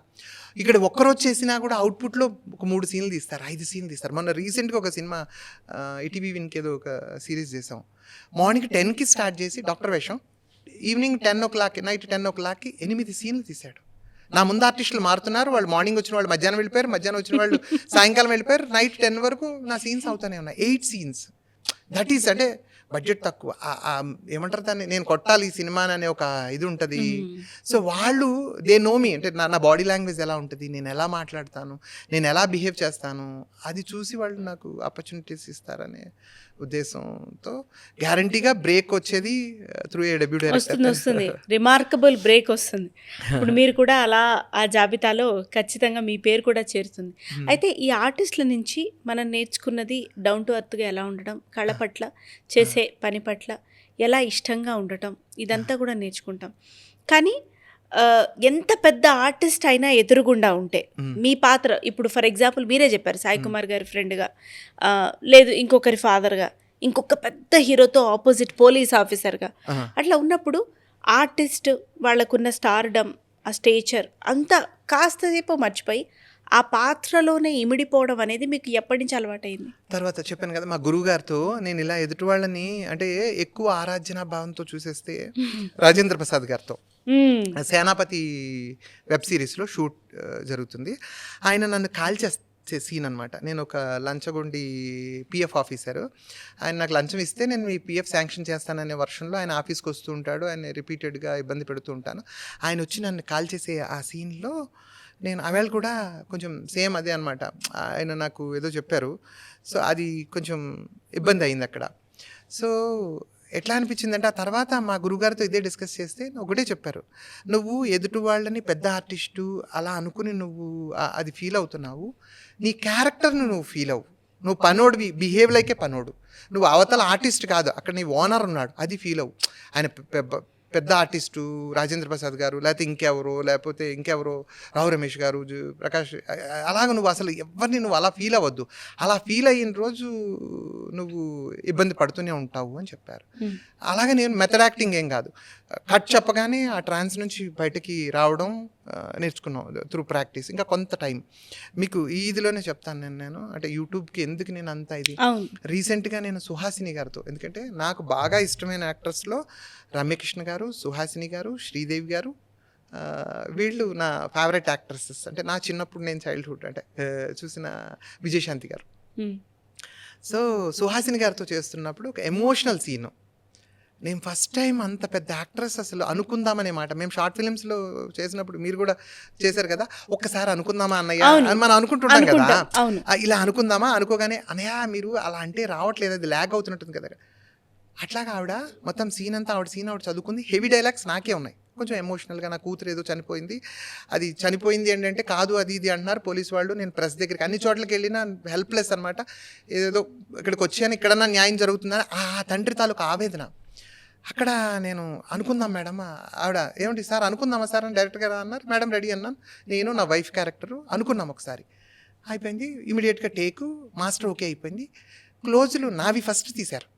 ఇక్కడ ఒక్కరోజు చేసినా కూడా అవుట్పుట్లో ఒక 3 సీన్లు తీస్తారు, 5 సీన్లు తీస్తారు. మొన్న రీసెంట్గా ఒక సినిమా ఈటీవీ విన్కి ఏదో ఒక సిరీస్ చేసాం, మార్నింగ్ 10కి స్టార్ట్ చేసి డాక్టర్ వేషం, ఈవినింగ్ 10 o'clock, నైట్ 10 o'clockకి 8 సీన్లు తీశాడు. నా ముందు ఆర్టిస్టులు మారుతున్నారు, వాళ్ళు మార్నింగ్ వచ్చిన వాళ్ళు మధ్యాహ్నం వెళ్ళిపోయారు, మధ్యాహ్నం వచ్చిన వాళ్ళు సాయంకాలం వెళ్ళిపోయారు, నైట్ 10 వరకు నా సీన్స్ అవుతానే ఉన్నాయి, 8 scenes. దట్ ఈస్, అంటే బడ్జెట్ తక్కువ, ఏమంటారు దాన్ని, నేను కొట్టాలి ఈ సినిమా అనే ఒక ఇది ఉంటుంది. సో వాళ్ళు దే నో మీ, అంటే నా బాడీ లాంగ్వేజ్ ఎలా ఉంటుంది, నేను ఎలా మాట్లాడతాను, నేను ఎలా బిహేవ్ చేస్తాను, అది చూసి వాళ్ళు నాకు ఆపర్చునిటీస్ ఇస్తారనే ఉద్దేశంతో గ్యారంటీగా బ్రేక్ వచ్చేది త్రూ ఏ డెబ్యూ డైరెక్టర్, వస్తుంది రిమార్కబుల్ బ్రేక్ వస్తుంది. ఇప్పుడు మీరు కూడా అలా ఆ జాబితాలో ఖచ్చితంగా మీ పేరు కూడా చేరుతుంది. అయితే ఈ ఆర్టిస్టుల నుంచి మనం నేర్చుకున్నది డౌన్ టు ఎర్త్గా ఎలా ఉండడం, కళ పట్ల, చేసే పని పట్ల ఎలా ఇష్టంగా ఉండటం, ఇదంతా కూడా నేర్చుకుంటాం. కానీ ఎంత పెద్ద ఆర్టిస్ట్ అయినా ఎదురుగుండా ఉంటే మీ పాత్ర, ఇప్పుడు ఫర్ ఎగ్జాంపుల్ మీరే చెప్పారు సాయి కుమార్ గారి ఫ్రెండ్గా, లేదు ఇంకొకరి ఫాదర్గా, ఇంకొక పెద్ద హీరోతో ఆపోజిట్ పోలీస్ ఆఫీసర్గా, అట్లా ఉన్నప్పుడు ఆర్టిస్ట్ వాళ్ళకున్న స్టార్డమ్, ఆ స్టేచర్ అంతా కాస్తసేపు మర్చిపోయి ఆ పాత్రలోనే ఇమిడిపోవడం అనేది మీకు ఎప్పటి నుంచి అలవాటైంది? తర్వాత చెప్పాను కదా, మా గురువు గారితో నేను ఇలా ఎదుటి వాళ్ళని అంటే ఎక్కువ ఆరాధనా భావంతో చూసేస్తే రాజేంద్ర ప్రసాద్ గారితో సేనాపతి వెబ్ సిరీస్లో షూట్ జరుగుతుంది. ఆయన నన్ను కాల్ చేస్తే సీన్ అనమాట. నేను ఒక లంచగొండి పిఎఫ్ ఆఫీసరు. ఆయన నాకు లంచం ఇస్తే నేను మీ పిఎఫ్ శాంక్షన్ చేస్తాననే వర్షంలో ఆయన ఆఫీస్కి వస్తూ ఉంటాడు. ఆయన రిపీటెడ్గా ఇబ్బంది పెడుతూ ఉంటాను. ఆయన వచ్చి నన్ను కాల్ చేసే ఆ సీన్లో నేను ఆవేళ కూడా కొంచెం సేమ్ అదే అనమాట. ఆయన నాకు ఏదో చెప్పారు. సో అది కొంచెం ఇబ్బంది అయింది అక్కడ. సో ఎట్లా అనిపించిందంటే ఆ తర్వాత మా గురుగారితో ఇదే డిస్కస్ చేస్తే ఒకటే చెప్పారు, నువ్వు ఎదుటి వాళ్ళని పెద్ద ఆర్టిస్టు అలా అనుకుని నువ్వు అది ఫీల్ అవుతున్నావు, నీ క్యారెక్టర్ను నువ్వు ఫీల్ అవ్వు, నువ్వు పనోడు బిహేవ్ లైకే పనోడు, నువ్వు అవతల ఆర్టిస్ట్ కాదు, అక్కడ నీ ఓనర్ ఉన్నాడు, అది ఫీల్ అవ్వు. ఆయన పెద్ద ఆర్టిస్టు రాజేంద్ర ప్రసాద్ గారు లేకపోతే ఇంకెవరో రావు రమేష్ గారు, ప్రకాష్, అలాగ నువ్వు అసలు ఎవరిని నువ్వు అలా ఫీల్ అవ్వద్దు, అలా ఫీల్ అయిన రోజు నువ్వు ఇబ్బంది పడుతూనే ఉంటావు అని చెప్పారు. అలాగే నేను మెథడ్ యాక్టింగ్ ఏం కాదు, కట్ చెప్పగానే ఆ ట్రాన్స్ నుంచి బయటకి రావడం నేర్చుకున్నాం త్రూ ప్రాక్టీస్. ఇంకా కొంత టైం మీకు ఈ ఇదిలోనే చెప్తాను నేను అంటే యూట్యూబ్కి ఎందుకు నేను అంత ఇది. రీసెంట్గా నేను సుహాసిని గారితో, ఎందుకంటే నాకు బాగా ఇష్టమైన యాక్టర్స్లో రమ్యకృష్ణ గారు, సుహాసిని గారు, శ్రీదేవి గారు, వీళ్ళు నా ఫేవరెట్ యాక్ట్రెసెస్. అంటే నా చిన్నప్పుడు నేను చైల్డ్హుడ్ అంటే చూసిన విజయశాంతి గారు. సో సుహాసిని గారితో చేస్తున్నప్పుడు ఒక ఎమోషనల్ సీను, నేను ఫస్ట్ టైం అంత పెద్ద యాక్ట్రెస్ అసలు అనుకుందామనే మాట, మేము షార్ట్ ఫిలిమ్స్లో చేసినప్పుడు మీరు కూడా చేశారు కదా, ఒక్కసారి అనుకుందామా అన్నయ్య అని మనం అనుకుంటుంటాం కదా, ఇలా అనుకుందామా అనుకోగానే అన్నయ్య మీరు అలా అంటే రావట్లేదు, అది ల్యాగ్ అవుతున్నట్టుంది కదా. అట్లాగా ఆవిడ మొత్తం సీన్ అంతా ఆవిడ చదువుకుంది. హెవీ డైలాగ్స్ నాకే ఉన్నాయి, కొంచెం ఎమోషనల్గా. నా కూతురు ఏదో చనిపోయింది, అది చనిపోయింది ఏంటంటే కాదు అది ఇది అంటున్నారు పోలీసు వాళ్ళు. నేను ప్రెస్ దగ్గరికి అన్ని చోట్లకి వెళ్ళినా హెల్ప్లెస్ అనమాట. ఏదో ఇక్కడికి వచ్చాను, ఇక్కడన్నా న్యాయం జరుగుతుందని ఆ తండ్రి తాలూకు ఆవేదన. అక్కడ నేను అనుకుందాం మేడం, ఆవిడ ఏమిటి సార్ అనుకుందామా సార్ అని డైరెక్ట్ గారు అన్నారు. మేడం రెడీ అన్నాను, నేను నా వైఫ్ క్యారెక్టరు అనుకున్నాం. ఒకసారి అయిపోయింది, ఇమీడియట్గా టేకు మాస్టర్ ఓకే అయిపోయింది. క్లోజులు నావి ఫస్ట్ తీశారు,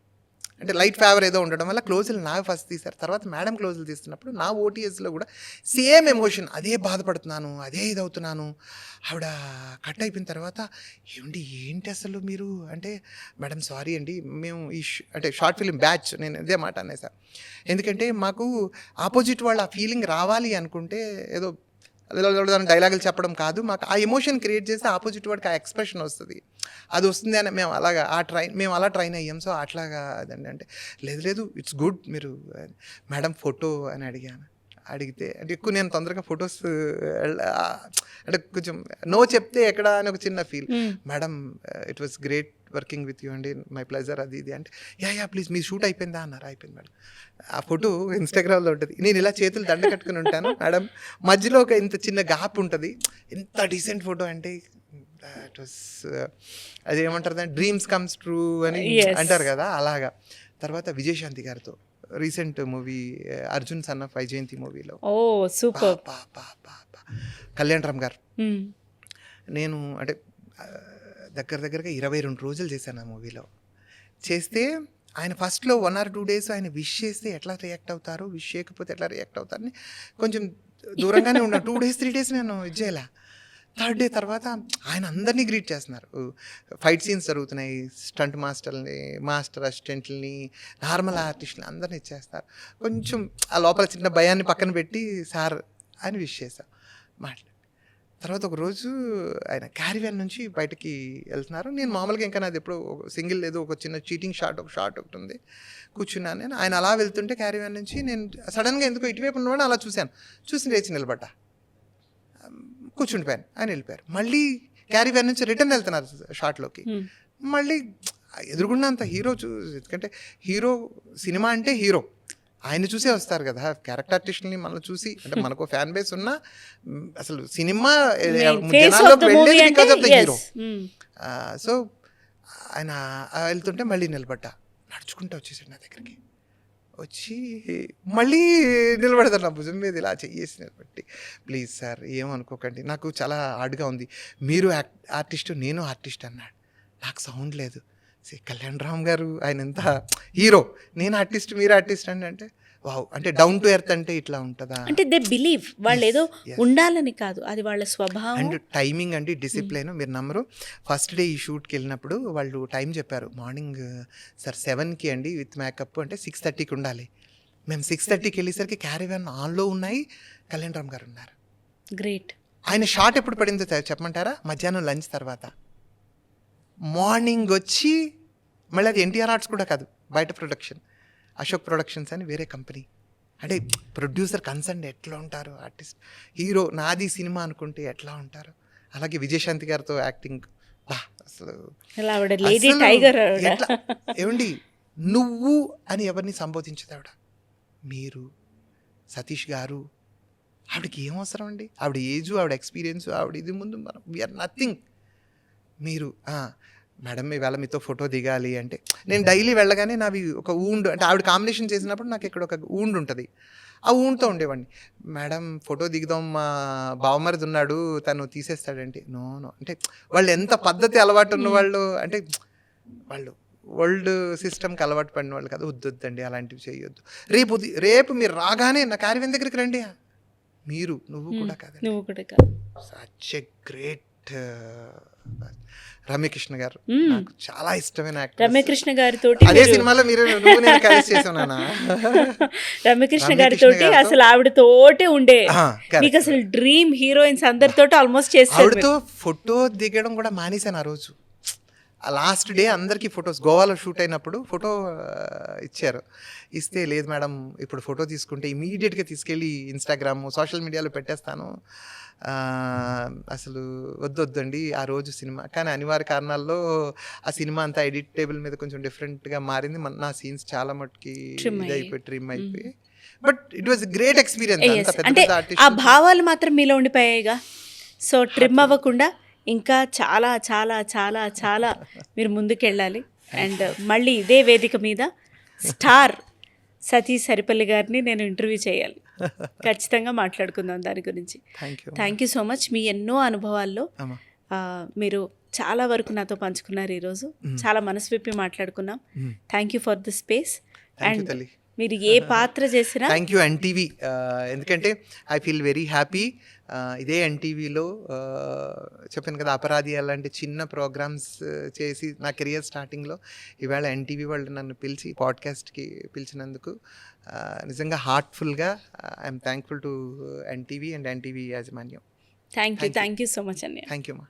అంటే లైట్ ఫేవర్ ఏదో ఉండడం వల్ల క్లోజులు నావి ఫస్ట్ తీశారు. తర్వాత మేడం క్లోజులు తీస్తున్నప్పుడు నా ఓటీఎస్లో కూడా సేమ్ ఎమోషన్, అదే బాధపడుతున్నాను, అదే ఇదవుతున్నాను. ఆవిడ కట్ అయిపోయిన తర్వాత ఏంటి అసలు మీరు అంటే, మేడం సారీ అండి, మేము అంటే షార్ట్ ఫిలిం బ్యాచ్, నేను ఇదే మాట అనేసా. ఎందుకంటే మాకు ఆపోజిట్ వాళ్ళు ఆ ఫీలింగ్ రావాలి అనుకుంటే ఏదో డైలాగులు చెప్పడం కాదు, మాకు ఆ ఎమోషన్ క్రియేట్ చేస్తే ఆపోజిట్ వాడికి ఆ ఎక్స్ప్రెషన్ వస్తుంది, అది వస్తుంది అని మేము అలాగా మేము అలా ట్రైన్ అయ్యాం. సో అట్లాగా అదండి. అంటే లేదు ఇట్స్ గుడ్, మీరు మేడం ఫోటో అని అడిగితే అంటే ఎక్కువ నేను తొందరగా ఫొటోస్ అంటే కొంచెం నో చెప్తే ఎక్కడ అని ఒక చిన్న feel. Madam it was great working with you అండి, మై ప్లెజర్ అది ఇది అంటే యా ప్లీజ్ మీ షూట్ అయిపోయిందా అన్నారు. అయిపోయింది మేడం. ఆ ఫోటో ఇన్స్టాగ్రామ్లో ఉంటుంది, నేను ఇలా చేతులు దండ కట్టుకుని ఉంటాను మేడం, మధ్యలో ఒక ఇంత చిన్న గ్యాప్ ఉంటుంది, ఎంత డీసెంట్ ఫోటో అంటే ఇట్ వాస్ అది ఏమంటారు దాన్ని, డ్రీమ్స్ కమ్స్ ట్రూ అని అంటారు కదా, అలాగా. తర్వాత విజయశాంతి గారితో recent movie Arjun son of Vyjayanthi మూవీలో సూపర్ కళ్యాణ్ రామ్ గారు, నేను అంటే దగ్గరగా 22 రోజులు చేశాను ఆ మూవీలో. చేస్తే ఆయన ఫస్ట్లో 1 or 2 days ఆయన విష్ చేస్తే ఎట్లా రియాక్ట్ అవుతారు, విష్ చేయకపోతే ఎట్లా రియాక్ట్ అవుతారని కొంచెం దూరంగానే ఉన్నాను. 2 days 3 days నేను ఇది చేయాల. 3rd day తర్వాత ఆయన అందరినీ గ్రీట్ చేస్తున్నారు. ఫైట్ సీన్స్ జరుగుతున్నాయి, స్టంట్ మాస్టర్ అసిస్టెంట్లని, నార్మల్ ఆర్టిస్టులని అందరినీ ఇచ్చేస్తారు. కొంచెం ఆ లోపల చిన్న భయాన్ని పక్కన పెట్టి సార్ అని విష్ చేశాను, మాట్లాడి. తర్వాత ఒక రోజు ఆయన క్యారీవ్యాన్ నుంచి బయటకి వెళ్తున్నారు. నేను మామూలుగా ఇంకా నాది ఎప్పుడు సింగిల్ లేదు, ఒక చిన్న చీటింగ్ షాట్ ఒకటి ఉంది, కూర్చున్నాను నేను. ఆయన అలా వెళ్తుంటే క్యారీవ్యాన్ నుంచి నేను సడన్గా ఎందుకో ఇటువైపు ఉన్నవాడిని అలా చూసి లేచి నిలబడ్డా, కూర్చుండిపోయాను. ఆయన వెళ్ళిపోయారు. మళ్ళీ క్యారీవ్యాన్ నుంచి రిటర్న్ వెళ్తున్నారు షాట్లోకి, మళ్ళీ ఎదురుగుండా అంత హీరో ఎందుకంటే హీరో సినిమా అంటే హీరో ఆయన చూసే వస్తారు కదా, క్యారెక్టర్ ఆర్టిస్ట్ని మనం చూసి, అంటే మనకు ఫ్యాన్ బేస్ ఉన్నా అసలు సినిమా జనాల్లోకి వెళ్ళేది because of the hero. So ఆయన వెళ్తుంటే మళ్ళీ నిలబడ్డా, నడుచుకుంటూ వచ్చేసాడు నా దగ్గరికి. వచ్చి మళ్ళీ నిలబడతాను నా భుజం మీద ఇలా చెయ్యేసి నిలబెట్టి, ప్లీజ్ సార్ ఏమనుకోకండి, నాకు చాలా హార్డ్గా ఉంది, మీరు ఆర్టిస్టు నేను ఆర్టిస్ట్ అన్నాడు. నాకు సౌండ్ లేదు. కళ్యాణ్ రామ్ గారు ఆయన ఎంత హీరో, నేను ఆర్టిస్ట్ మీరు ఆర్టిస్ట్ అంటే వావ్, అంటే డౌన్ టు ఎర్త్ అంటే ఇట్లా ఉంటుందా? అంటే దే బిలీవ్ వాళ్ళు ఏదో ఉండాలని కాదు, అది వాళ్ళ స్వభావం. అండ్ టైమింగ్ అండి, డిసిప్లైన్ మీరు నమ్మరు. ఫస్ట్ డే ఈ షూట్కి వెళ్ళినప్పుడు వాళ్ళు టైం చెప్పారు. మార్నింగ్ సార్ 7కి అండి విత్ మేకప్ అంటే 6:30కి ఉండాలి. మేము 6:30కి వెళ్ళేసరికి క్యారీవాన్ ఆన్లో ఉన్నాయి, కళ్యాణ్ రామ్ గారు ఉన్నారు. గ్రేట్. ఆయన షాట్ ఎప్పుడు పడిందో చెప్పమంటారా? మధ్యాహ్నం లంచ్ తర్వాత. మార్నింగ్ వచ్చి మళ్ళీ అది ఎన్టీఆర్ ఆర్ట్స్ కూడా కాదు, బయట ప్రొడక్షన్, అశోక్ ప్రొడక్షన్స్ అని వేరే కంపెనీ. అంటే ప్రొడ్యూసర్ కన్సర్న్ ఎట్లా ఉంటారు, ఆర్టిస్ట్ హీరో నాది సినిమా అనుకుంటే ఎట్లా ఉంటారు. అలాగే విజయశాంతి గారితో యాక్టింగ్ అసలు లేడీ టైగర్. ఎట్లా ఏమండి, నువ్వు అని ఎవరిని సంబోధించదు ఆవిడ, మీరు, సతీష్ గారు. ఆవిడకి ఏం అవసరం అండి, ఆవిడ ఏజు, ఆవిడ ఎక్స్పీరియన్స్, ఆవిడ ఇది ముందు మనం వీఆర్ నథింగ్. మీరు మేడం ఇవాళ మీతో ఫోటో దిగాలి అంటే, నేను డైలీ వెళ్ళగానే నావి ఒక ఊండు, అంటే ఆవిడ కాంబినేషన్ చేసినప్పుడు నాకు ఇక్కడ ఒక ఊండు ఉంటుంది, ఆ ఊండుతో ఉండేవాడిని. మేడం ఫోటో దిగుదాం, మా బావమరిది ఉన్నాడు తను తీసేస్తాడంటే, నో అంటే వాళ్ళు ఎంత పద్ధతి అలవాటు ఉన్న వాళ్ళు, అంటే వాళ్ళు వరల్డ్ సిస్టమ్కి అలవాటు పడిన వాళ్ళు కదా, వద్దండి అలాంటివి చేయొద్దు. రేపు మీరు రాగానే నా క్యారీవెన్ దగ్గరికి రండి, నువ్వు కూడా కాదు. సచ్ ఎ గ్రేట్ రమ్యకృష్ణ గారు, నాకు చాలా ఇష్టమైన యాక్టర్. రమ్యకృష్ణ గారితో అదే సినిమాలో నేను కలిసి చేసానా, రమ్యకృష్ణ గారితో అసలు ఆవిడతోటే ఉండే మీకు అసలు డ్రీమ్ హీరోయిన్స్ అందరితో ఆల్మోస్ట్ చేస్తాను. ఆవిడతో ఫోటో దిగడం కూడా మానేశాను ఆ రోజు. లాస్ట్ డే అందరికీ ఫొటోస్, గోవాలో షూట్ అయినప్పుడు ఫోటో ఇచ్చారు. ఇస్తే లేదు మేడం ఇప్పుడు ఫోటో తీసుకుంటే ఇమీడియట్గా తీసుకెళ్ళి ఇన్స్టాగ్రామ్ సోషల్ మీడియాలో పెట్టేస్తాను, అసలు వద్దండి ఆ రోజు సినిమా. కానీ అనివార్య కారణాల్లో ఆ సినిమా అంతా ఎడిటేబుల్ మీద కొంచెం డిఫరెంట్గా మారింది. నా సీన్స్ చాలా మటుకి ట్రిమ్ అయిపోయి, but it was great experience. అంటే ఆ భావాలు మాత్రం మీలో ఉండిపోయాయిగా, సో ట్రిమ్ అవ్వకుండా ఇంకా చాలా చాలా చాలా చాలా మీరు ముందుకెళ్ళాలి. అండ్ మళ్ళీ ఇదే వేదిక మీద స్టార్ సతీష్ సరిపల్లి గారిని నేను ఇంటర్వ్యూ చేయాలి, ఖచ్చితంగా మాట్లాడుకుందాం దాని గురించి. Thank you so much. మీ ఎన్నో అనుభవాల్లో మీరు చాలా వరకు నాతో పంచుకున్నారు ఈరోజు, చాలా మనసు విప్పి మాట్లాడుకున్నాం. Thank you for the space. And మీరు ఏ పాత్ర చేసినా థ్యాంక్ యూ ఎన్టీవీ, ఎందుకంటే ఐ ఫీల్ వెరీ హ్యాపీ. ఇదే ఎన్టీవీలో చెప్పాను కదా, అపరాధి అలాంటి చిన్న ప్రోగ్రామ్స్ చేసి నా కెరియర్ స్టార్టింగ్లో ఇవాళ ఎన్టీవీ వాళ్ళు నన్ను పిలిచి పాడ్కాస్ట్కి పిలిచినందుకు నిజంగా హార్ట్ఫుల్గా I'm thankful to NTV and NTV యాజమాన్యం. థ్యాంక్ యూ సో మచ్ అన్నయ్య. థ్యాంక్ యూ మా.